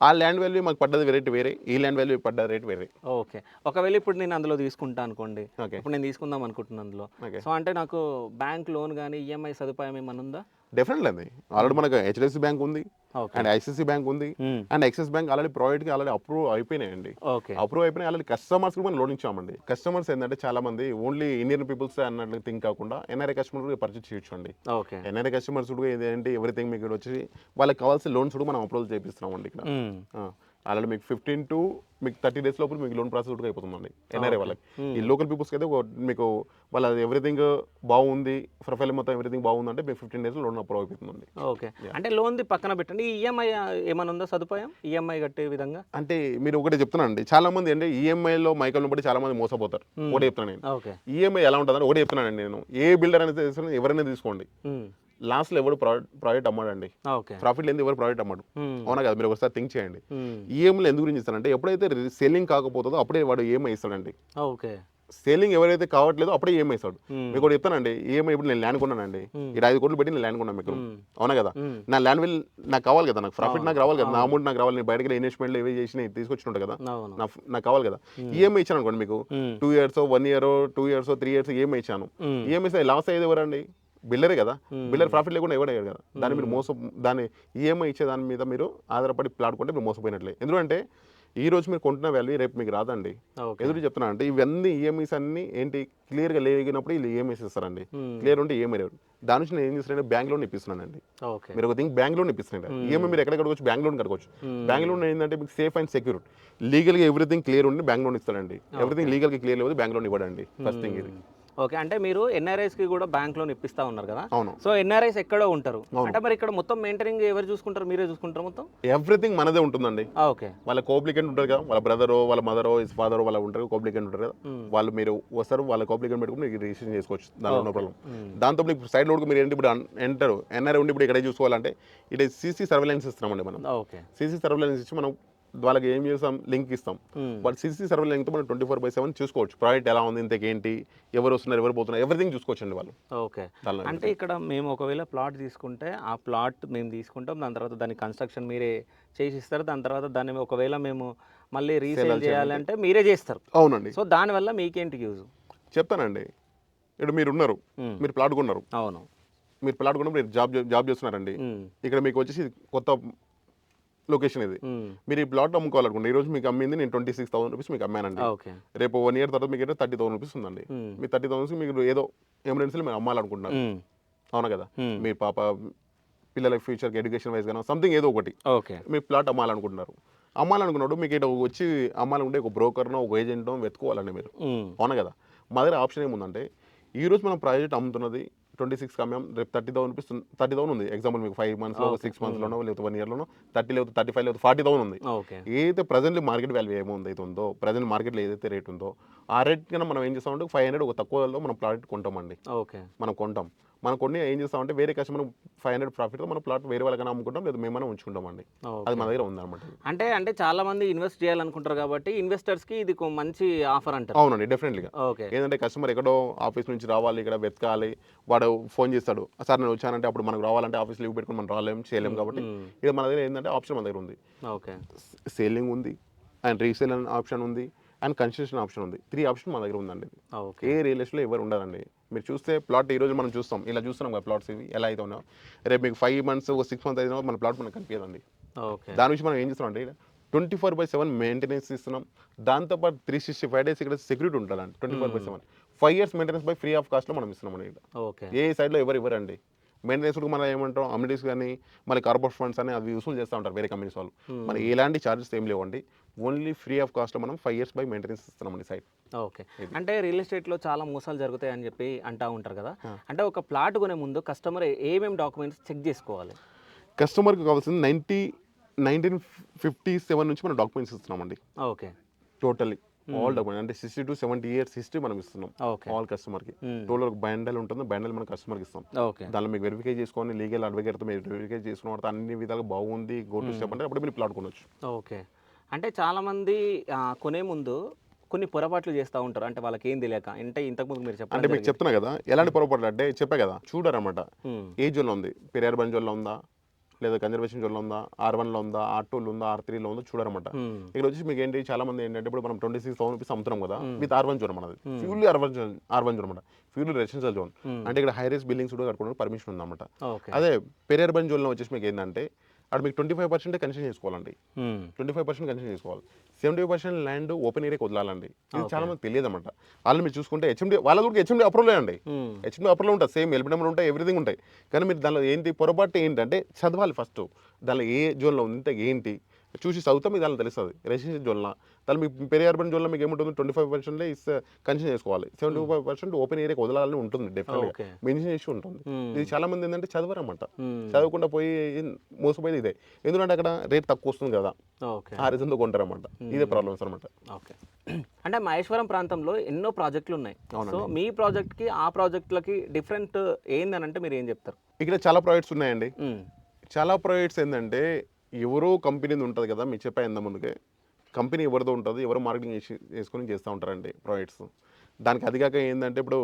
ఆ ల్యాండ్ వాల్యూ మాకు పడ్డది రేట్ వేరే, ఈ ల్యాండ్ వాల్యూ పడ్డ రేట్ వేరే. ఓకే. ఒకవేళ ఇప్పుడు నేను అందులో తీసుకుంటా అనుకోండి, ఇప్పుడు నేను తీసుకుందాం అనుకుంటున్నాను అందులో, సో అంటే నాకు బ్యాంక్ లోన్ కానీ EMI సదుపాయం ఏమైనా ఉందా? డెఫినెట్లీ అండి. ఆల్రెడీ మనకు HDFC బ్యాంక్ ఉంది, ఓకే. అండ్ ఐసిఐసి బ్యాంక్ ఉంది అండ్ యాక్సిస్ బ్యాంక్ ఆల్రెడీ ప్రాజెక్ట్కి ఆల్రెడీ అప్రూవ్ అయిపోయినాయండి. ఓకే. అప్రూవ్ అయిపోయినాయి ఆల్రెడీ కస్టమర్స్ కూడా లోన్ ఇచ్చామండి. కస్టమర్స్ ఏంటంటే చాలా మంది ఓన్లీ ఇండియన్ పీపుల్స్ అన్నట్లు థింక్ కాకుండా ఎన్ఆర్ఐ కస్టమర్ పర్చేస్ చేయొచ్చు అండి. ఓకే. ఎన్ఆర్ఐ కస్టమర్స్ కూడా ఏంటి ఎవ్రీథింగ్ మీకు వచ్చి వాళ్ళకి కావాల్సిన లోన్స్ కూడా మనం అప్రూవల్ చేపిస్తున్నామండి ఇక్కడ. ఆల్రెడీ మీకు 15 to మీకు 30 days లోపల మీకు లోన్ ప్రాసెస్ కూడా అయిపోతుందండి ఎన్ఆర్ఐ వాళ్ళకి. ఈ లోకల్ పీపుల్స్కి అయితే మీకు వాళ్ళ ఎవ్రీథింగ్ బాగుంది, ప్రొఫైల్ మొత్తం ఎవ్రీథింగ్ బాగుందంటే మీకు 15 days లోన్ అప్రూవ్ అయిపోతుందండి. ఓకే. అంటే లోన్ది పక్కన పెట్టండి, ఈఎంఐ ఏమైనా ఉందా సదుపాయం, ఈఎంఐ కట్టే విధంగా? అంటే మీరు ఒకటే చెప్తున్నానండి, చాలా మంది అంటే ఈఎంఐలో మైకల్ని బట్టి చాలా మంది మోసపోతారు. ఒకటే చెప్తున్నాను నేను, ఓకే. ఈఎంఐ ఎలా ఉంటుందని ఒకటే చెప్తున్నానండి నేను. ఏ బిల్డర్ అనేది తీసుకుని ఎవరైనా తీసుకోండి, లాస్ట్లో ఎవరు ప్రాజెక్ట్ అమ్మాడండి. ఓకే. ప్రాఫిట్ లేని ఎవరు ప్రాజెక్ట్ అమ్మాడు. అవునా కదా, మీరు ఒకసారి థింక్ చేయండి. ఈఎంఐలు ఎందుకు గురించి ఇస్తారంటే ఎప్పుడైతే సేలింగ్ కాకపోతుందో అప్పుడే వాడు ఈఎంఐ ఇస్తాడండి. ఓకే. సేలింగ్ ఎవరైతే కావట్లేదో అప్పుడే ఈఎంఐ ఇస్తాడు. మీకు కూడా చెప్తానండి, ఈఎంఐ ఇప్పుడు నేను ల్యాండ్ కొన్నానండి, ఇక్కడ 5 కోట్లు పెట్టి నేను ల్యాండ్ కొన్నాను మీకు. అవునా కదా, నా ల్యాండ్ బిల్ నాకు కావాలి కదా, నాకు ప్రాఫిట్ నాకు రావాలి కదా, నా అమౌంట్ నాకు రావాలి, నేను బయటకి ఇన్వెస్ట్మెంట్లు ఏవి చేసి తీసుకొచ్చినట్టు కదా, నాకు కావాలి కదా. ఈఎంఐ ఇచ్చాను అనుకోండి, మీకు 2 years 1 year 2 years 3 years EMI ఇచ్చాను. ఈఎంఐ లాస్ అయ్యేది ఎవరండి? బిల్డరే కదా. బిల్డర్ ప్రాఫిట్ లేకుండా ఎవడయ్యాడు కదా. దాన్ని మీరు దాన్ని ఈఎంఐ ఇచ్చే దాని మీద మీరు ఆధారపడి ప్లాట్ కొంటే మీరు మోసపోయినట్లే. ఎందుకంటే ఈ రోజు మీరు కొంటున్న వాల్యూ రేపు మీకు రాదండి. ఎదురు చెప్తున్నా అంటే ఇవన్నీ ఈఎంఐస్ అన్ని ఏంటి క్లియర్గా లేగినప్పుడు వీళ్ళు ఈఎంఐస్ ఇస్తారండి. క్లియర్ ఉంటే ఈఎంఐ లేవు. దాని నుంచి నేను ఏం చేస్తానంటే బ్యాంక్ లోన్ ఇప్పిస్తున్నానండి. మీరు ఒక థింక్ బ్యాంక్ లోన్ ఇప్పిస్తున్నాను. ఈఎంఐ మీరు ఎక్కడ కట్టుకోవచ్చు, బ్యాంక్ లోన్ కట్టుకోవచ్చు. బ్యాంక్ లోన్ ఏంటంటే మీకు సేఫ్ అండ్ సెక్యూర్, లీగల్గా ఎవ్రీథింగ్ క్లియర్ ఉండి బ్యాంక్ లోన్ ఇస్తాడండి. ఎవ్రీథింగ్ లీగల్గా క్లియర్ లేదు, బ్యాంక్ లోన్ ఇవ్వడండి. ఫస్ట్ థింగ్ ఇది. ఓకే. అంటే మీరు ఎన్ఆర్ఐస్కి కూడా బ్యాంక్ లోన్ ఇప్పిస్తా ఉన్నారు కదా. అవును. సో ఎన్ఆర్ఐస్ ఎక్కడో ఉంటారు అంటే మరి ఇక్కడ మొత్తం మెయింటైనింగ్ ఎవరు చూసుకుంటారు, మీరే చూసుకుంటారు మొత్తం? ఎవ్రీథింగ్ మనదే ఉంటుందండి. ఓకే. వాళ్ళ కోప్లికెంట్ ఉంటారు కదా, వాళ్ళ బ్రదరో వాళ్ళ మదరో ఫాదరో వాళ్ళ ఉంటారు, కోప్లికెంట్ ఉంటారు కదా, వాళ్ళు మీరు వస్తారు, వాళ్ళ కోప్లికెంట్ పెట్టుకుని మీకు రిజిస్ట్రేషన్ చేసుకోవచ్చు. దానిలో ఉన్న ప్రాబ్లం. దాంతో మీకు సైడ్ లోడ్ మీరు ఏంటి ఇప్పుడు ఎంటర్ ఎన్ఆర్ఐ ఉండి ఇప్పుడు ఇక్కడ చూసుకోవాలంటే ఇది సీసీ సర్వేలెన్స్ ఇస్తున్నామండి మనం. ఓకే. సీసీ సర్వేలెన్స్ ఇచ్చి మనం వాళ్ళకి ఏం చేస్తాం, లింక్ ఇస్తాం. వాళ్ళు సీసీ సర్వే లింక్తో మనం 24/7 చూసుకోవచ్చు. ప్రాజెక్ట్ ఎలా ఉంది, ఇంతకేంటి, ఎవరు వస్తున్నారు, ఎవరు పోతున్నారు, ఎవ్రీథింగ్ చూసుకోవచ్చు అండి వాళ్ళు. ఓకే. అంటే ఇక్కడ మేము ఒకవేళ ప్లాట్ తీసుకుంటే ఆ ప్లాట్ మేము తీసుకుంటాం, దాని తర్వాత దాని కన్స్ట్రక్షన్ మీరే చేసి ఇస్తారు, దాని తర్వాత దాన్ని ఒకవేళ మేము మళ్ళీ రీసేల్ చేయాలంటే మీరే చేస్తారు. అవునండి. సో దానివల్ల మీకేంటి యూజ్ చెప్తానండి. ఇప్పుడు మీరు ఉన్నారు, మీరు ప్లాట్ కొన్నారు. అవును. మీరు ప్లాట్ కొన్నప్పుడు మీరు జాబ్ చేస్తున్నారండి. ఇక్కడ మీకు వచ్చేసి కొత్త లొకేషన్ ఇది. మీరు ఈ ప్లాట్ అమ్ముకోవాలనుకోండి, ఈ రోజు మీకు అమ్మింది నేను 26,000 రూపీస్ మీకు అమ్మానండి. రేపు 1 year తర్వాత మీకు 30,000 రూపీస్ ఉందండి. మీ 30,000 మీకు ఏదో ఎమర్జెన్సీలో మీరు అమ్మాలనుకుంటున్నారు. అవునా కదా, మీ పాప పిల్లల ఫ్యూచర్కి ఎడ్యుకేషన్ వైజ్ గానో సంథింగ్ ఏదో ఒకటి మీ ప్లాట్ అమ్మాలనుకుంటున్నారు. అమ్మాలనుకున్నాడు మీకు ఇటు వచ్చి అమ్మాలనుకుంటే ఒక బ్రోకర్నో ఒక ఏజెంటో వెతుకోవాలండి మీరు. అవునా కదా. మా దగ్గర ఆప్షన్ ఏముందంటే ఈ రోజు మనం ప్రాజెక్ట్ అమ్ముతున్నది 26 అమ్మాం, రేపు 30,000 రూపీస్ 30,000 ఉంది. ఎగ్జాంపుల్ మీకు 5 months 6 months లేకపోతే 1 year 30 లేకపోతే 35 లేకపోతే 40,000 ఉంది. ఏదైతే ప్రజెంట్లీ మార్కెట్ వాల్యూ ఏమైతే ఉందో, ప్రజెంట్ మార్కెట్లో ఏదైతే రేట్ ఉందో ఆ రేట్ కన్నా మనం ఏం చేస్తామంటే 500 ఒక తక్కువలో మనం ప్లాట్ కొంటామండి. మనం కొంటాం. మనం కొన్ని ఏం చేస్తామంటే వేరే కస్టమర్ 500 ప్రాఫిట్తో మన ప్లాట్ వేరే వాళ్ళకైనా అమ్ముకుంటాం, లేదా మేమైనా ఉంచుకుంటామండి. అది మన దగ్గర ఉందన్నమాట. అంటే చాలా మంది ఇన్వెస్ట్ చేయాలనుకుంటారు కాబట్టి ఇన్వెస్టర్స్కి ఇది మంచి ఆఫర్ అంటారు. అవునండి, డెఫినెట్లీగా. ఏంటంటే కస్టమర్ ఎక్కడో ఆఫీస్ నుంచి రావాలి, ఇక్కడ వెతకాలి, వాడు ఫోన్ చేస్తాడు, సార్ నేను వచ్చానంటే అప్పుడు మనకు రావాలంటే ఆఫీస్ లీవ్ పెట్టుకుని మనం రాలేం చేయలేం. కాబట్టి ఇది మన దగ్గర ఏంటంటే ఆప్షన్ మన దగ్గర ఉంది. సేలింగ్ ఉంది అండ్ రీసేల్ అనే ఆప్షన్ ఉంది అండ్ కన్స్ట్రక్షన్ ఆప్షన్ ఉంది. 3 ఆప్షన్ మన దగ్గర ఉందండి. ఏ రియల్ ఎస్టేట్లో ఎవరు ఉండదండి. మీరు చూస్తే ప్లాట్ ఈ రోజు మనం చూస్తాం, ఇలా చూస్తున్నాం కదా ప్లాట్స్ ఇవి ఎలా అయితే ఉన్నాయో, రేపు మీకు 5 months 6 months అయినా మన ప్లాట్ మనకు కనిపించదండి. దాని నుంచి మనం ఏం చేస్తున్నాం అంటే 24/7 మెయింటెనెన్స్ ఇస్తున్నాం. దాంతోపాటు 365 days ఇక్కడ సెక్యూరిటీ ఉంటుందండి. 24/7 5 years maintenance by free of కాస్ట్లో మనం ఇస్తున్నాం అండి. ఏ సైడ్లో ఎవరు ఇవ్వరండి. మెయింటెనెన్స్ కూడా మనం ఏమంటాం, అమ్యూనిటీస్ కానీ మళ్ళీ కార్పొరేట్ ఫండ్స్ అని అవి వసూలు చేస్తూ ఉంటారు వేరే కంపెనీస్ వాళ్ళు. మరి ఎలాంటి ఛార్జెస్ ఏం లేవండి. ఓన్లీ ఫ్రీ ఆఫ్ కాస్ట్లో మనం 5 years బై మెయింటెనెన్స్ ఇస్తున్నామండి సైట్. ఓకే. అంటే రియల్ ఎస్టేట్లో చాలా మోసాలు జరుగుతాయి అని చెప్పి అంటూ ఉంటారు కదా. అంటే ఒక ప్లాట్ కొనే ముందు కస్టమర్ ఏమేమి డాక్యుమెంట్స్ చెక్ చేసుకోవాలి? కస్టమర్కి కావాల్సింది 1957 నుంచి మనం డాక్యుమెంట్స్ ఇస్తున్నామండి. ఓకే. టోటల్లీ ఆల్ డాక్యుమెంట్ అంటే 60 to 70 years హిస్టరీ మనం ఇస్తున్నాం ఆల్ కస్టమర్కి. టోటల్ బ్యాండల్ ఉంటుంది, బ్యాండల్ మనం కస్టమర్కి ఇస్తాం. దానిలో మీకు వెరిఫై చేసుకొని లీగల్ అడ్వకేట్తో మీరు వెరిఫై చేసుకున్న తర్వాత అన్ని విధాలుగా బాగుంది గో టు స్టెప్ అంటే అప్పుడు మీరు ప్లాట్ కొనవచ్చు. ఓకే. అంటే చాలామంది కొనే ముందు కొన్ని పొరపాట్లు చేస్తూ ఉంటారు, అంటే వాళ్ళకి ఏం తెలియక. అంటే ఇంతకుముందు మీరు చెప్పండి. అంటే మీకు చెప్తున్నా కదా ఎలాంటి పొరపాట్లు అంటే చెప్పే కదా, చూడరన్నమాట. ఏ జోన్లో ఉంది, పెరియార్ బండ్ జోన్లో ఉందా, లేదా కన్జర్వేషన్ జోన్లో ఉందా, R1లో ఉందా, R2లో ఉందా, R3లో ఉందా చూడరన్నమాట. ఇక్కడ వచ్చి మీకు ఏంటి చాలా మంది ఏంటంటే ఇప్పుడు మనం 26,000 రూపీస్ అమ్ముతున్నాం కదా విత్ R1 జోన్ మనది. ఫ్యూల్లీ R1 జోన్ అనమాట, ఫ్యూల్లీ రెసిడెన్షియల్ జోన్. అంటే ఇక్కడ హై రైస్ బిల్డింగ్స్ కూడా కట్టుకోవడానికి పర్మిషన్ ఉందన్నమాట. అదే పెరియార్ బండ్ జోన్లో వచ్చేసి మీకు ఏంటంటే అక్కడ మీకు 25% కన్సిడర్ చేసుకోవాలండి. 25% కన్సిడర్ చేసుకోవాలి. 70% ల్యాండ్ ఓపెన్ ఏరియాకి వదలాలండి. ఇది చాలా మంది తెలియదు అనమాట. వాళ్ళు మీరు చూసుకుంటే వాళ్ళ కూడా హెచ్ఎండి అప్రూవల్ అండి. హెచ్ఎండి అప్రూవల్ ఉంటుంది, సేమ్ ఎల్బీ నెంబర్ ఉంటాయి, ఎవ్రీథింగ్ ఉంటాయి. కానీ మీరు దానిలో ఏంటి పొరపాటు ఏంటంటే చదవాలి ఫస్ట్. దానిలో ఏ జోన్లో ఉంది ఏంటి చూసి చదువుతా మీకు దానిలో తెలుస్తుంది. రెసిడెన్షియల్ జోన్లో దాని మీకు పెరి అర్బన్ జోన్లో మీకు ఏముంటుంది 25% కన్సిడర్ చేసుకోవాలి. 75% ఓపెన్ ఏరియాకి వదలాలని ఉంటుంది డెఫినెట్గా, మెన్షన్ చేసి ఉంటుంది. ఇది చాలా మంది ఏంటంటే చదవరన్నమాట. చదవకుండా పోయి మోసపోయేది ఇదే. ఎందుకంటే అక్కడ రేట్ తక్కువ వస్తుంది కదా, ఆ రీజన్తో కొంటారన్నమాట. ఇదే ప్రాబ్లమ్స్ అనమాట. ఓకే, అంటే మహేశ్వరం ప్రాంతంలో ఎన్నో ప్రాజెక్టులు ఉన్నాయి. సో మీ ప్రాజెక్ట్కి ఆ ప్రాజెక్టులకి డిఫరెంట్ ఏందనంటే మీరు ఏం చెప్తారు? ఇక్కడ చాలా ప్రాజెక్ట్స్ ఉన్నాయండి. చాలా ప్రాజెక్ట్స్ ఏంటంటే ఎవరో కంపెనీ ఉంటుంది కదా, మీకు చెప్పా ఇంత ముందుకే, కంపెనీ ఎవరిదో ఉంటుంది, ఎవరో మార్కెటింగ్ చేసుకొని చేస్తూ ఉంటారండి ప్రాజెక్ట్స్. దానికి అది కాక ఏంటంటే ఇప్పుడు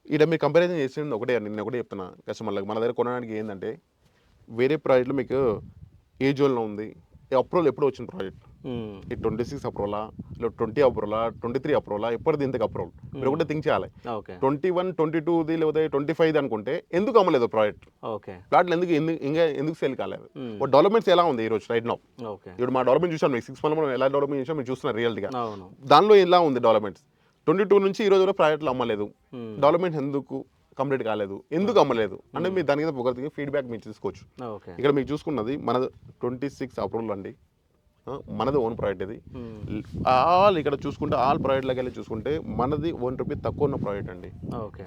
ఇక్కడ మీరు కంపారిజన్ చేసింది ఒకటే, నేను ఒకటే చెప్తున్నా కస్టమర్లకు. మన దగ్గర కొనడానికి ఏంటంటే వేరే ప్రాజెక్టులు మీకు ఏ జోన్లో ఉంది, అప్రూవల్ ఎప్పుడు వచ్చిన ప్రాజెక్ట్, ఈ 26 అప్రూవలా, ఇలా 20 అప్రూవలా, 23 అప్రూవలా, ఎప్పటిది ఇంతకు అప్రూవల్ మీరు ఒకటే థింక్ చేయాలి. 21, 22 లేకపోతే 25 అనుకుంటే ఎందుకు అమ్మలేదు ప్రాజెక్ట్, ప్లాట్లు ఎందుకు సేల్ కాలేదు, డెవలప్మెంట్స్ ఎలా ఉంది ఈ రోజు రైట్ నౌ. ఇప్పుడు మా డెవలప్మెంట్ చూసాం, మీకు 6 months మనం ఎలా డెవలప్మెంట్ చేసాం మీరు చూస్తున్నారు రియల్గా. దానిలో ఎలా ఉంది డెవలప్మెంట్స్, 22 నుంచి ఈ రోజు వరకు ప్రాజెక్టులు అమ్మలేదు, డెవలప్మెంట్స్ ఎందుకు కంప్లీట్ కాలేదు, ఎందుకు అమ్మలేదు అంటే మీరు దాని మీద ఒకరికి ఫీడ్బ్యాక్ మీరు తీసుకోవచ్చు. ఇక్కడ మీకు చూసుకున్నది మన 26 అప్రూవల్ అండి, మనది ఓన్ ప్రాజెక్ట్. ఇది ఆల్ ఇక్కడ చూసుకుంటే ఆల్ ప్రాజెక్ట్లోకి వెళ్ళి చూసుకుంటే మనది ₹1 తక్కువ ఉన్న ప్రాజెక్ట్ అండి,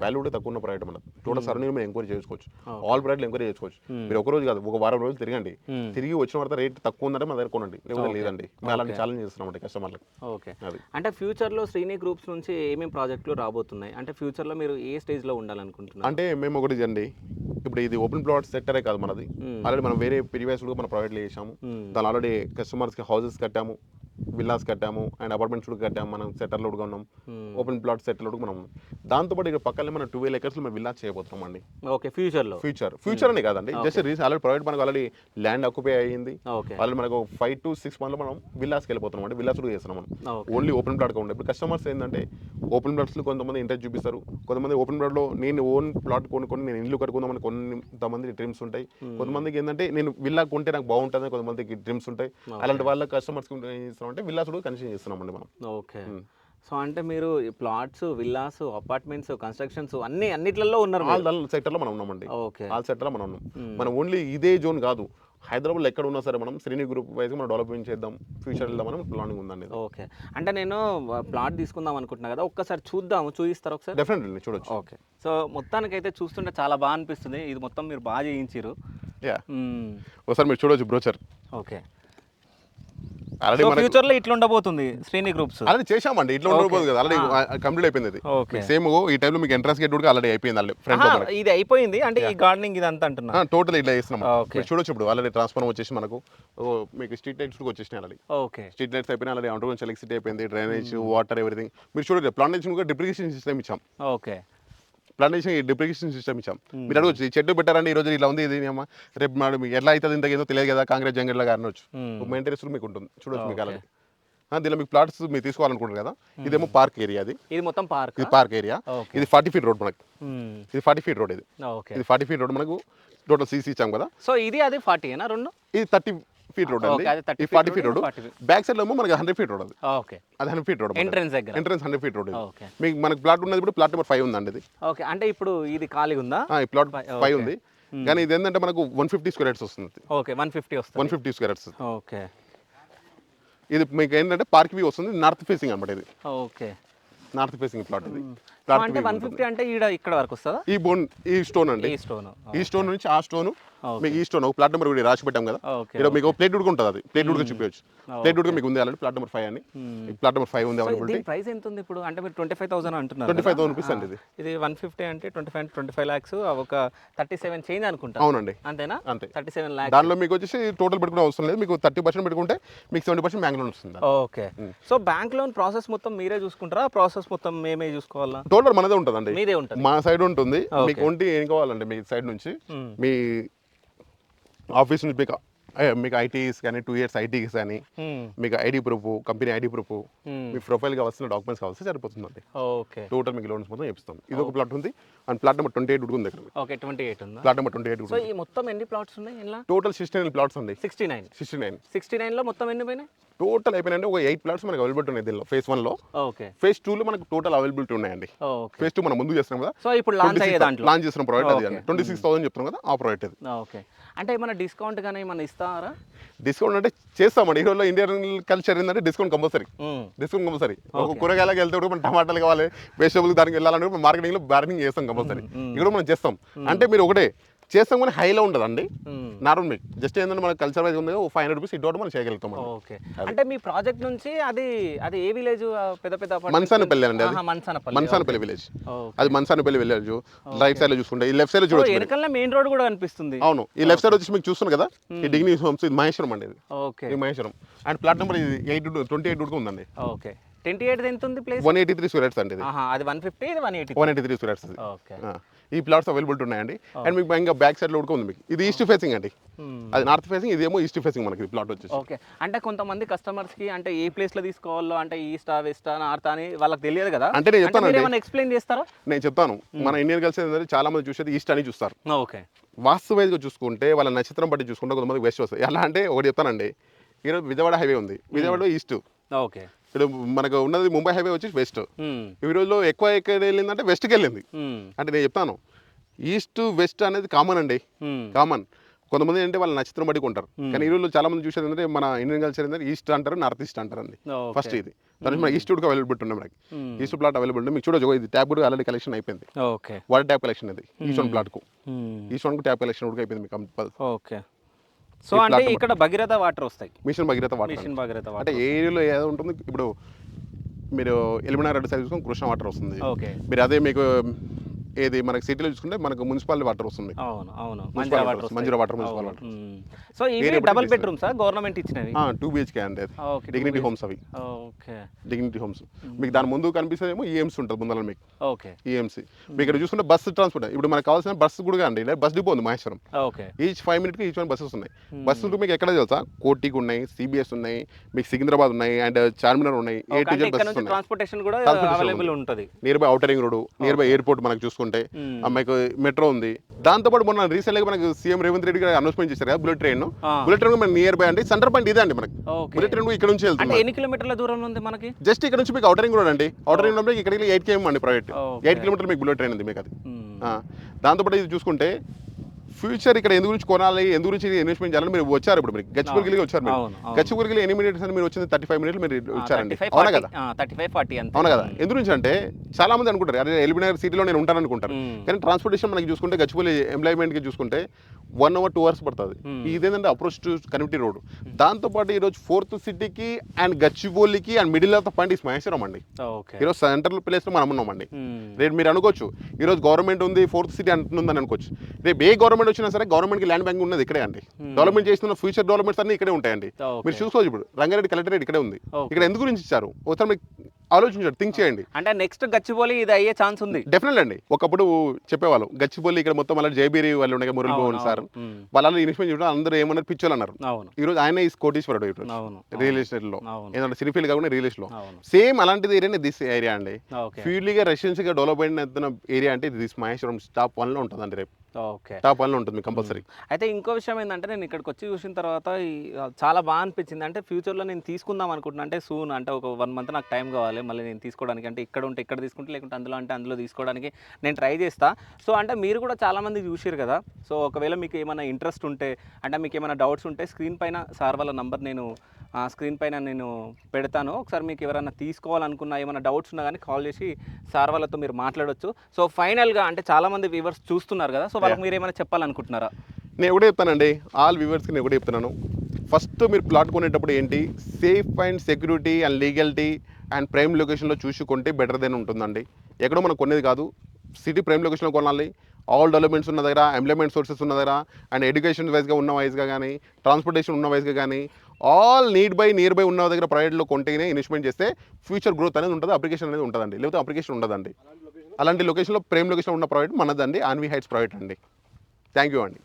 వాల్యూ కూడా తక్కువ ఉన్న ప్రాజెక్ట్. మనది టోటల్ సరౌండింగ్ మీరు ఎంక్వైరీ చేసుకోవచ్చు, ఆల్ ప్రాజెక్ట్లు ఎంక్వైరీ చేసుకోవచ్చు. మీరు ఒక రోజు కాదు, ఒక వారం రోజులు తిరగండి, తిరిగి వచ్చిన తర్వాత రేట్ తక్కువ ఉందంటే మన దగ్గర కొనండి, లేకపోతే లేదండి. మేము అలాంటి ఛాలెంజ్ చేస్తున్నాం కస్టమర్లకు. ఓకే, అంటే ఫ్యూచర్లో శ్రీని గ్రూప్స్ నుంచి ఏమేమి ప్రాజెక్టులు రాబోతున్నాయి, అంటే ఫ్యూచర్లో మీరు ఏ స్టేజ్లో ఉండాలనుకుంటున్నారు? అంటే మేము ఒకటి అండి, ఇప్పుడు ఇది ఓపెన్ ప్లాట్ సెక్టరే కాదు మనది, ఆల్రెడీ మనం వేరే ప్రీవియస్లో మన ప్రాజెక్టులు చేసాము. దాని ఆల్రెడీ కస్టమర్స్కి హౌసెస్ కట్టాము, విల్లాస్ కట్టాము, అండ్ అపార్ట్మెంట్స్ కూడా కట్టాము. మనం సెటర్లో కూడా ఉన్నాం, ఓపెన్ ప్లాట్ సెటర్లో కూడా మనం. దాంతోపాటు ఇక్కడ పక్కనే మనం 12 acres మనం విల్లాస్ చేయబోతున్నాం అండి. ఓకే, ఫ్యూచర్ అనే కాదండి, జస్ట్ రీసెంట్ ఆల్రెడీ ప్రాజెక్ట్ మనకు ఆల్రెడీ ల్యాండ్ ఆక్యుపై అయ్యింది. ఆల్రెడీ మనకు 5 to 6 months మనం విల్లాస్కి వెళ్ళిపోతున్నాం అండి. విల్లాస్ కూడా చేస్తున్నాం మనం, ఓన్లీ ఓపెన్ ప్లాట్గా ఉండే. ఇప్పుడు కస్టమర్స్ ఏంటంటే ఓపెన్ ప్లాట్స్లో కొంతమంది ఇంట్రెస్ట్ చూపిస్తారు, కొంతమంది ఓపెన్ ప్లాట్లో నేను ఓన్ ప్లాట్ కొనుక్కొని నేను ఇల్లు కట్టుకుందామని కొంతమంది డ్రీమ్స్ ఉంటాయి, కొంతమందికి ఏంటంటే నేను విల్లా కొంటే నాకు బాగుంటుంది, కొంతమందికి డ్రీమ్స్ ఉంటాయి. అలాంటి వాళ్ళ కస్టమర్స్కి ఏం చేస్తున్నామంటే విల్లాస్ కూడా కన్సిడర్ చేస్తున్నామండి మనం. ఓకే, సో అంటే మీరు ప్లాట్స్, విల్లాస్, అపార్ట్మెంట్స్, కన్స్ట్రక్షన్స్ అన్నిట్లలో ఉన్నారు, ఆల్ సెక్టర్లో మనం ఉన్నామండి. ఓకే, ఆల్ సెక్టర్లో మనం ఉన్నాం. మనం ఓన్లీ ఇదే జోన్ కాదు, హైదరాబాద్లో ఎక్కడ ఉన్నా సరే మనం శ్రీని గ్రూప్ వైజ్గా మనం డెవలప్మెంట్ చేద్దాం, ఫ్యూచర్ వెళ్దాం మనం ప్లానింగ్ ఉందండి. ఓకే, అంటే నేను ప్లాట్ తీసుకుందాం అనుకుంటున్నా కదా, ఒక్కసారి చూద్దాము, చూపిస్తారు ఒకసారి? డెఫినెట్లీ చూడొచ్చు. ఓకే, సో మొత్తానికైతే చూస్తుంటే చాలా బాగా అనిపిస్తుంది, ఇది మొత్తం మీరు బాగా చేయించారు. ఒకసారి మీరు చూడొచ్చు బ్రోచర్. ఓకే, ఫ్యూచర్ లో ఇట్లా ఉండబోతుంది శ్రీని గ్రూప్స్. ఆల్రెడీ చేశామండి, ఇట్లా ఉండబోతుంది కదా, ఆల్రెడీ కంప్లీట్ అయిపోయింది. ఇది సేమ్ ఈ టైంలో మీకు ఎంట్రన్స్ గేట్ కూడా ఆల్రెడీ అయిపోయింది. ఆల్రెడీ ఫ్రంట్ ఇది అయిపోయింది, అంటే ఈ గార్డెనింగ్ ఇది అంతా అంటున్నా టోటల్ ఇట్లా చేస్తున్నాం. చూడొచ్చు ఇప్పుడు ఆల్రెడీ ట్రాన్స్ఫార్మర్ వచ్చేసి మనకు మీకు స్ట్రీట్ లైట్స్ కూడా వచ్చేసినాయి ఆల్రెడీ. ఓకే, స్ట్రీట్ లైట్స్ అయిపోయినా ఆల్రెడీ అండర్ గ్రౌండ్ ఎలక్ట్రిసిటీ అయిపోయింది, డ్రైనేజ్, వాటర్, ఎవ్రీథింగ్. మీరు చూడండి ప్లాంటేషన్ కూడా డ్రిప్రికేషన్ సిస్టమ్ ఇచ్చాం. ఓకే, ప్లాంటేషన్ డిప్రికేషన్ సిస్టమ్ ఇచ్చాం. మీరు అడగచ్చు ఈ చెట్టు పెట్టారండి ఈ రోజు ఇలా ఉంది, ఇది అమ్మా రేపు మేడం ఎట్లా అవుతుంది ఇంత ఏదో తెలియదు కదా, కాంగ్రెస్ జంగల్ లాగా అనొచ్చు. మెయింటెనెన్స్ మీకు ఉంటుంది, చూడొచ్చు మీకు అలాగే. దీనిలో మీకు ప్లాట్స్ మీరు తీసుకోవాలనుకుంటారు కదా, ఇదేమో పార్క్ ఏరియా, ఇది మొత్తం పార్క్, ఇది పార్క్ ఏరియా. ఇది 40 feet రోడ్ మనకి, ఇది 40 feet రోడ్, ఇది 40 feet రోడ్ మనకు టోటల్ సీసీ ఇచ్చాం కదా. సో ఇది అది 40 ఏనా, రెండు ఇది 30 feet రోడ్ అండి, ఇది 40 feet రోడ్. బ్యాక్ సైడ్ లో ఏమో మనకి 100 feet రోడ్, అది అది 100 feet రోడ్, ఎంట్రన్స్ దగ్గర ఎంట్రన్స్ 100 feet రోడ్. మీకు మనకి ప్లాట్ ఉన్నది ఇప్పుడు ప్లాట్ నెంబర్ 5 ఉందండి ఇది. ఓకే, అంటే ఇప్పుడు ఇది ఖాళీ ఉందా? ఈ ప్లాట్ 5 ఉంది, కానీ ఇది ఏంటంటే మనకు 150 square yards వస్తుంది. ఓకే, 150 వస్తుంది, 150 square yards. ఓకే, ఇది మీకు ఏంటంటే పార్క్ వ్యూ వస్తుంది, నార్త్ ఫేసింగ్ అనమాట ఇది. ఓకే, నార్త్ ఫేసింగ్ ప్లాట్ ఇది. అంటే 150 అంటే ఇక్కడ వరకు వస్తుందా? ఈ స్టోన్ అండి, ఈ స్టోన్ నుంచి ఆ స్టోన్ మీకు ఈ స్టోన్ ఒక ప్లాట్ నెంబర్ కూడా రాసి పెట్టాం కదా, ఇక్కడ మీకు ప్లేట్ వుడ్ ఉంటుంది, అది ప్లేట్ వుడ్ చూపించవచ్చు. ప్లేట్ వుడ్ మీకు ఉంది ఆల్రెడీ ప్లాట్ నెంబర్ 5 అని, ప్లాట్ నెంబర్ 5 ఉంది అవైలబిలిటీ. ప్రైస్ ఎంత ఉంది ఇప్పుడు? అంటే మీరు 25,000 అంటున్నారు, 25,000 రూపీస్ అండి. ఇది 150 అంటే 25 lakhs, ఒక 37 చేంజ్ అనుకుంటా. అవునండి, అంతేనా? అంతే, 37 lakhs. దానిలో మీకు వచ్చేసి టోటల్ పెట్టుకునే అవసరం లేదు, మీకు 30% పెట్టుకుంటే మీకు 70% బ్యాంక్ లోన్ వస్తుంది. Okay, so bank loan process మొత్తం మీరే చూసుకుంటారా, ప్రాసెస్ మొత్తం మేమే చూసుకోవాలా? టోటల్ మనదే ఉంటుందండి, మీదే ఉంటుంది, మా సైడ్ ఉంటుంది. మీకు ఒంటి ఏం కావాలండి మీ సైడ్ నుంచి, మీ ఆఫీస్ నుంచి మీకు మీకు ఐటీస్ కానీ 2 years ఐటీస్ కానీ మీకు ID proof, company ID proof, మీ ప్రొఫైల్ కావాల్సిన డాక్యుమెంట్స్ కావాల్సి సరిపోతుందండి. ఓకే టోటల్ మీకు లోన్స్ మొత్తం చేపిస్తాం. ఇది ఒక ప్లాట్ ఉంది అండ్ ప్లాట్ నెంబర్ 28 ఉంది ఇక్కడ. ఓకే 28 ఉందా? ప్లాట్ నెంబర్ 28 సో ఉంది. ఈ మొత్తం ఎన్ని ప్లాట్స్ ఉన్నాయి ఇలా? టోటల్ 69 ప్లాట్స్ అండి. 69 లో మొత్తం ఎన్ని పోయినాయి? టోటల్ అయిపోయినండి ఒక 8 ప్లాట్స్ మనకు అవైలబిలిటీ ఉన్నాయి దీనిలో. ఫేజ్ 1 లో. ఓకే. ఫేజ్ 2 లో మనకు టోటల్ అవైలబిలిటీ ఉన్నాయండి. ఓకే. ఫేజ్ 2 మనం ముందు చేస్తున్నాం కదా. సో ఇప్పుడు లాంచ్ అయ్యే దాంట్లో లాంచ్ చేసిన ప్రాజెక్ట్ అది అండి. 26,000 చెప్తున్నాం కదా ఆ ప్రాజెక్ట్ అది. ఓకే. అంటే ఏమైనా డిస్కౌంట్ గానీ ఏమైనా ఇస్తారా? డిస్కౌంట్ అంటే చేస్తామండి. ఈ రోజులో ఇండియన్ కల్చర్ ఏంటంటే డిస్కౌంట్ కంపల్సరీ. ఒక కూరగాయలకు వెళ్తే కూడా మనం టమాటాలు కావాలి, వెజిటబుల్ దానికి వెళ్ళాలంటే మార్కెటింగ్ లో బార్గెనింగ్ చేస్తాం కంపల్సరీ. ఇక్కడ మనం చేస్తాం. అంటే మీరు ఒకటే చేస్తాం కానీ హైలో ఉంటుందండి. నార్మల్ మీకు జస్ట్ ఏంటంటే మన కల్చర్ వైజ్ ఉంది 500 రూపీస్ ఇటు మనం చేయగలుగుతాం. ఓకే. అంటే మీ ప్రాజెక్ట్ నుంచి అది ఏ విలేజ్? పెద్ద మన్సానపల్లి అండి. అది మన్సానపల్లి విలేజ్. అది మన్సానపల్లి విలేజ్. రైట్ సైడ్ లో చూసుకుంటే ఈ లెఫ్ట్ సైడ్ లో చూడొచ్చు. వెనకాల మెయిన్ రోడ్ కూడా కనిపిస్తుంది. అవును. ఈ లెఫ్ట్ సైడ్ వచ్చి మీకు చూస్తున్నారు కదా ఈ డిగ్నీ హోమ్స్, ఇది మహేశ్వరం అండి. ఇది ఓకే. ఈ మహేశ్వరం అండ్ ప్లాట్ నెంబర్ 28 ఉందండి. ఓకే. 28 ఎంత ఉంది ప్లేస్? 183 square అండి. ఇది అది 150, ఇది 183 square. ఓకే. ఈ ప్లాట్స్ అవైలబిలిటీ ఉన్నాయండి. అండ్ మీకు ఇంకా బ్యాక్ సైడ్ లో కూడా ఉంది మీకు. ఇది ఈస్ట్ ఫేసింగ్ అండి. అది నార్త్ ఫేసింగ్, ఇదేమో ఈస్ట్ ఫేసింగ్ మనకి ప్లాట్ వచ్చేసి. ఓకే. అంటే కొంతమంది కస్టమర్స్ కి అంటే ఏ ప్లేస్ లో తీసుకోవాలో అంటే ఈస్టా, వెస్టా, నార్త్ అని వాళ్ళకి తెలియదు కదా. అంటే నేను చెప్తానండి. ఏమైనా ఎక్స్ప్లెయిన్ చేస్తారా? నేను చెప్తాను. మన ఇండియన్ కల్చర్ ఏంటంటే చాలా మంది చూసేది ఈస్ట్ అని చూస్తారు. ఓకే. వాస్తు వైజ్ గా చూసుకుంటే వాళ్ళ నక్షత్రం బట్టి చూసుకుంటే కొంతమంది వెస్ట్ వస్తుంది. ఎలా అంటే ఒకటి చెప్తానండి. ఈరోజు విజయవాడ హైవే ఉంది, విజయవాడలో ఈస్ట్. ఓకే. ఇప్పుడు మనకు ఉన్నది ముంబై హైవే వచ్చి వెస్ట్. ఈ రోజులో ఎక్కువ ఎక్కడ వెళ్ళిందంటే వెస్ట్కి వెళ్ళింది. అంటే నేను చెప్తాను ఈస్ట్ వెస్ట్ అనేది కామన్ అండి. కామన్. కొంతమంది అంటే వాళ్ళ నక్షత్రం బట్టి కొంటారు. కానీ ఈ రోజులో చాలా మంది చూసేది ఏంటంటే మన ఇండియన్ కల్చర్ ఏంటంటే ఈస్ట్ అంటారు, నార్త్ ఈస్ట్ అంటారు అండి. ఫస్ట్ ఇది దాని మన ఈస్ట్ కూడా అవైలబిలిటీ ఉన్నాయి మనకి. ఈస్ట్ ప్లాట్ అవైలబిలిటీ మీకు చూడొచ్చు. ఇది ట్యాప్ కూడా ఆల్రెడీ కలెక్షన్ అయిపోయింది. ఓకే. వాటర్ ట్యాప్ కలెక్షన్ అది ఈస్ట్ వన్ ప్లాట్ కు. ఈస్ట్ వన్ కు ట్యాప్ కలెక్షన్ కూడా అయిపోయింది మీకు. ఓకే. సో అంటే ఇక్కడ భగీరథ వాటర్ వస్తాయి. Mission Bhagiratha water. అంటే ఏ ఏరియాలో ఏదో ఉంటుంది. ఇప్పుడు మీరు ఎలిమినా రెడ్డి సైడ్ చూసుకొని కృష్ణ వాటర్ వస్తుంది. ఓకే. మీరు అదే మీకు ఏది మనకి సిటీలో చూసుకుంటే మనకు మున్సిపాలిటీ వాటర్ వస్తుంది. అవును అవును. Manjira water municipal water. So ఇవి డబుల్ బెడ్రూమ్స్ గవర్నమెంట్ ఇచ్చినవి? 2 BHK అండి. అది డిగ్నిటీ హోమ్స్ అవి. ఓకే. Dignity homes. మీకు దాని ముందు కనిపిస్తేమో ఈఎంసీ ఉంటుంది ముందర మీకు. ఓకే. ఈఎంసీ. మీకు ఇక్కడ చూసుకుంటే బస్ ట్రాన్స్పోర్ట్. ఇప్పుడు మనకు కావాల్సిన బస్సు కూడా అండి. బస్ డిపో ఉంది Maheshwaram. Okay. Each 5 minutes each one buses ఉన్నాయి. బస్సులు మీకు ఎక్కడ తెలుసా? కోటికి ఉన్నాయి, సిబిఎస్ ఉన్నాయి, మీకు సికింద్రాబాద్ ఉన్నాయి అండ్ చార్మినార్ ఉన్నాయి. ఏ టు జెడ్ బస్సెస్ ఉన్నాయి. ట్రాన్స్పోర్టేషన్ కూడా అవైలబుల్ ఉంటుంది. Near by outer ring road, near by airport మనకు చూసుకుంటే మీకు మెట్రో ఉంది. దాంతోపాటు మొన్న రీసెంట్ గా మనకు సీఎం రేవంత్ రెడ్డి గారు అనౌన్స్మెంట్ చేశారు కదా బుల్లెట్ ట్రైన్. బుల్లెట్ ట్రైన్ మన నియర్ బై అండి. సెంటర్ పాయింట్ ఇదే అండి మనకి. బుల్లెట్ ట్రైన్ ఇక్కడ నుంచి వెళ్తుంది. ఎన్ని కిలోమీటర్ల దూరంలో ఉంది మనకి? జస్ట్ ఇక్కడ నుంచి మీకు ఔటర్ రింగ్ రోడ్ అండి. ఔటర్ రింగ్ రోడ్ ఇక్కడికి 8 km అండి ప్రైవేట్. 8 kilometers మీకు బుల్లెట్ ట్రైన్ ఉంది మీకు అది. దాంతోపాటు ఇది చూసుకుంటే ఫ్యూచర్ ఇక్కడ ఎందు గురించి కొనాలి, ఎందు గురించి ఇన్వెస్ట్మెంట్ చేయాలని మీరు వచ్చారు. ఇప్పుడు మీరు గచ్చిబౌలికి వచ్చారు. మీరు గచ్చిబౌలికి ఎన్ని మినిట్స్ అని మీరు వచ్చింది? 35 minutes మీరు వచ్చారండి. అవునా కదా? 35-40 అంతే. అవునా కదా? ఎందు గురించి అంటే చాలా మంది అనుకుంటారు అదే ఎల్బీనగర్ సిటీలో నేను ఉంటాను అనుకుంటారు. కానీ ట్రాన్స్పోర్టేషన్ మనకి చూసుకుంటే గచ్చిబౌలి ఎంప్లాయ్మెంట్కి చూసుకుంటే 1 hour 2 hours పడుతుంది. ఇదేంటంటే అప్రోచ్ టు కనెక్టివిటీ రోడ్. దాంతోపాటు ఈరోజు 4th సిటీకి అండ్ గచ్చిబౌలికి and middle of the point is Maheshwaram అండి. ఈరోజు సెంట్రల్ ప్లేస్లో మనం ఉన్నామండి. రేపు మీరు అనుకోవచ్చు ఈరోజు గవర్నమెంట్ ఉంది 4th సిటీ అంటుందని అనుకోవచ్చు. రేపు ఏ గవర్నమెంట్ వచ్చినా సరే గవర్నమెంట్కి ల్యాండ్ బ్యాంక్ ఉన్నది ఇక్కడే అండి. డెవలప్మెంట్ చేస్తున్న ఫ్యూచర్ డెవలప్మెంట్స్ అన్ని ఇక్కడే ఉంటాయండి. మీరు చూసుకోవచ్చు. ఇప్పుడు రంగారెడ్డి కలెక్టరేట్ ఇక్కడే ఉంది. ఇక్కడ ఎందుకు గురించి ఇచ్చారు ఒకసారి మీకు ఆలోచించండి, థింక్ చేయండి. అంటే నెక్స్ట్ గచ్చిబౌలి ఇది అయ్యే ఛాన్స్ ఉంది. డెఫినెట్లీ అండి. ఒకప్పుడు చెప్పేవాళ్ళు గచ్చిబౌలి ఇక్కడ మొత్తం అలా జైబీరి వాళ్ళు ఉండే మురళి భవన్ సార్ వాళ్ళ ఇన్వెస్ట్మెంట్ చేయడం అందరూ ఏమన్నారు పిచ్చోళ్ళు అన్నారు. ఈ రోజు ఆయన ఈ కోటీశ్వరుడు రియల్ ఎస్టేట్ లో ఏదంటే సిరిఫీల్ కాకుండా రియల్ ఎస్టేట్ లో సేమ్ అలాంటిది ఏరియా దిస్ ఏరియా అండి. ఫ్యూలీగా రెసిడెన్సీ గా డెవలప్మెంట్ అవుతున్న ఏరియా అంటే దిస్ మహేశ్వరం టాప్ 1 లో ఉంటుందండి. రేపు టాప్ 1 లో ఉంటుంది కంపల్సరీ. అయితే ఇంకో విషయం ఏంటంటే నేను ఇక్కడికి వచ్చి చూసిన తర్వాత చాలా బాగా అనిపించింది. అంటే ఫ్యూచర్లో నేను తీసుకుందాం అనుకుంటున్నా. అంటే సూన్ అంటే ఒక 1 month నాకు టైం కావాలి మళ్ళీ నేను తీసుకోవడానికి. అంటే ఇక్కడ ఉంటే ఇక్కడ తీసుకుంటే లేకుంటే అందులో అంటే అందులో తీసుకోవడానికి నేను ట్రై చేస్తా. సో అంటే మీరు కూడా చాలామంది చూసారు కదా. సో ఒకవేళ మీకు ఏమైనా ఇంట్రెస్ట్ ఉంటే అంటే మీకు ఏమైనా డౌట్స్ ఉంటే స్క్రీన్ పైన సార్ వాళ్ళ నంబర్ నేను స్క్రీన్ పైన నేను పెడతాను. ఒకసారి మీకు ఎవరైనా తీసుకోవాలనుకున్నా ఏమైనా డౌట్స్ ఉన్నా కానీ కాల్ చేసి సార్ వాళ్ళతో మీరు మాట్లాడవచ్చు. సో ఫైనల్గా అంటే చాలామంది వ్యూవర్స్ చూస్తున్నారు కదా. సో వాళ్ళకి మీరు ఏమైనా చెప్పాలనుకుంటున్నారా? నేను ఒకటే చెప్తానండి ఆల్ వ్యూవర్స్కి. నేను ఒకటే చెప్తున్నాను, ఫస్ట్ మీరు ప్లాట్ కొనేటప్పుడు ఏంటి safe and security and legality and prime లొకేషన్లో చూసుకుంటే బెటర్ దెన్ ఉంటుందండి. ఎక్కడో మనం కొనేది కాదు, సిటీ ప్రైమ్ లొకేషన్లో కొనాలి. ఆల్ డెవలప్మెంట్స్ ఉన్న దగ్గర, ఎంప్లాయ్మెంట్ సోర్సెస్ ఉన్న దగ్గర అండ్ ఎడ్యుకేషన్ వైజ్గా ఉన్న వైజ్గా కానీ ట్రాన్స్పోర్టేషన్ ఉన్న వైజ్గా కానీ ఆల్ నియర్ బై ఉన్న దగ్గర ప్రైవేట్లో కొంటేనే ఇన్వెస్ట్మెంట్ చేస్తే ఫ్యూచర్ గ్రోత్ అనేది ఉంటుంది, అప్లికేషన్ అనేది ఉంటుందండి. లేకపోతే అప్లికేషన్ ఉండదండి. అలాంటి లొకేషన్లో ప్రైమ్ లొకేషన్ ఉన్న ప్రైవేట్ మనదండి ఆన్వి హైట్స్ ప్రైవేట్ అండి. థ్యాంక్ యూ అండి.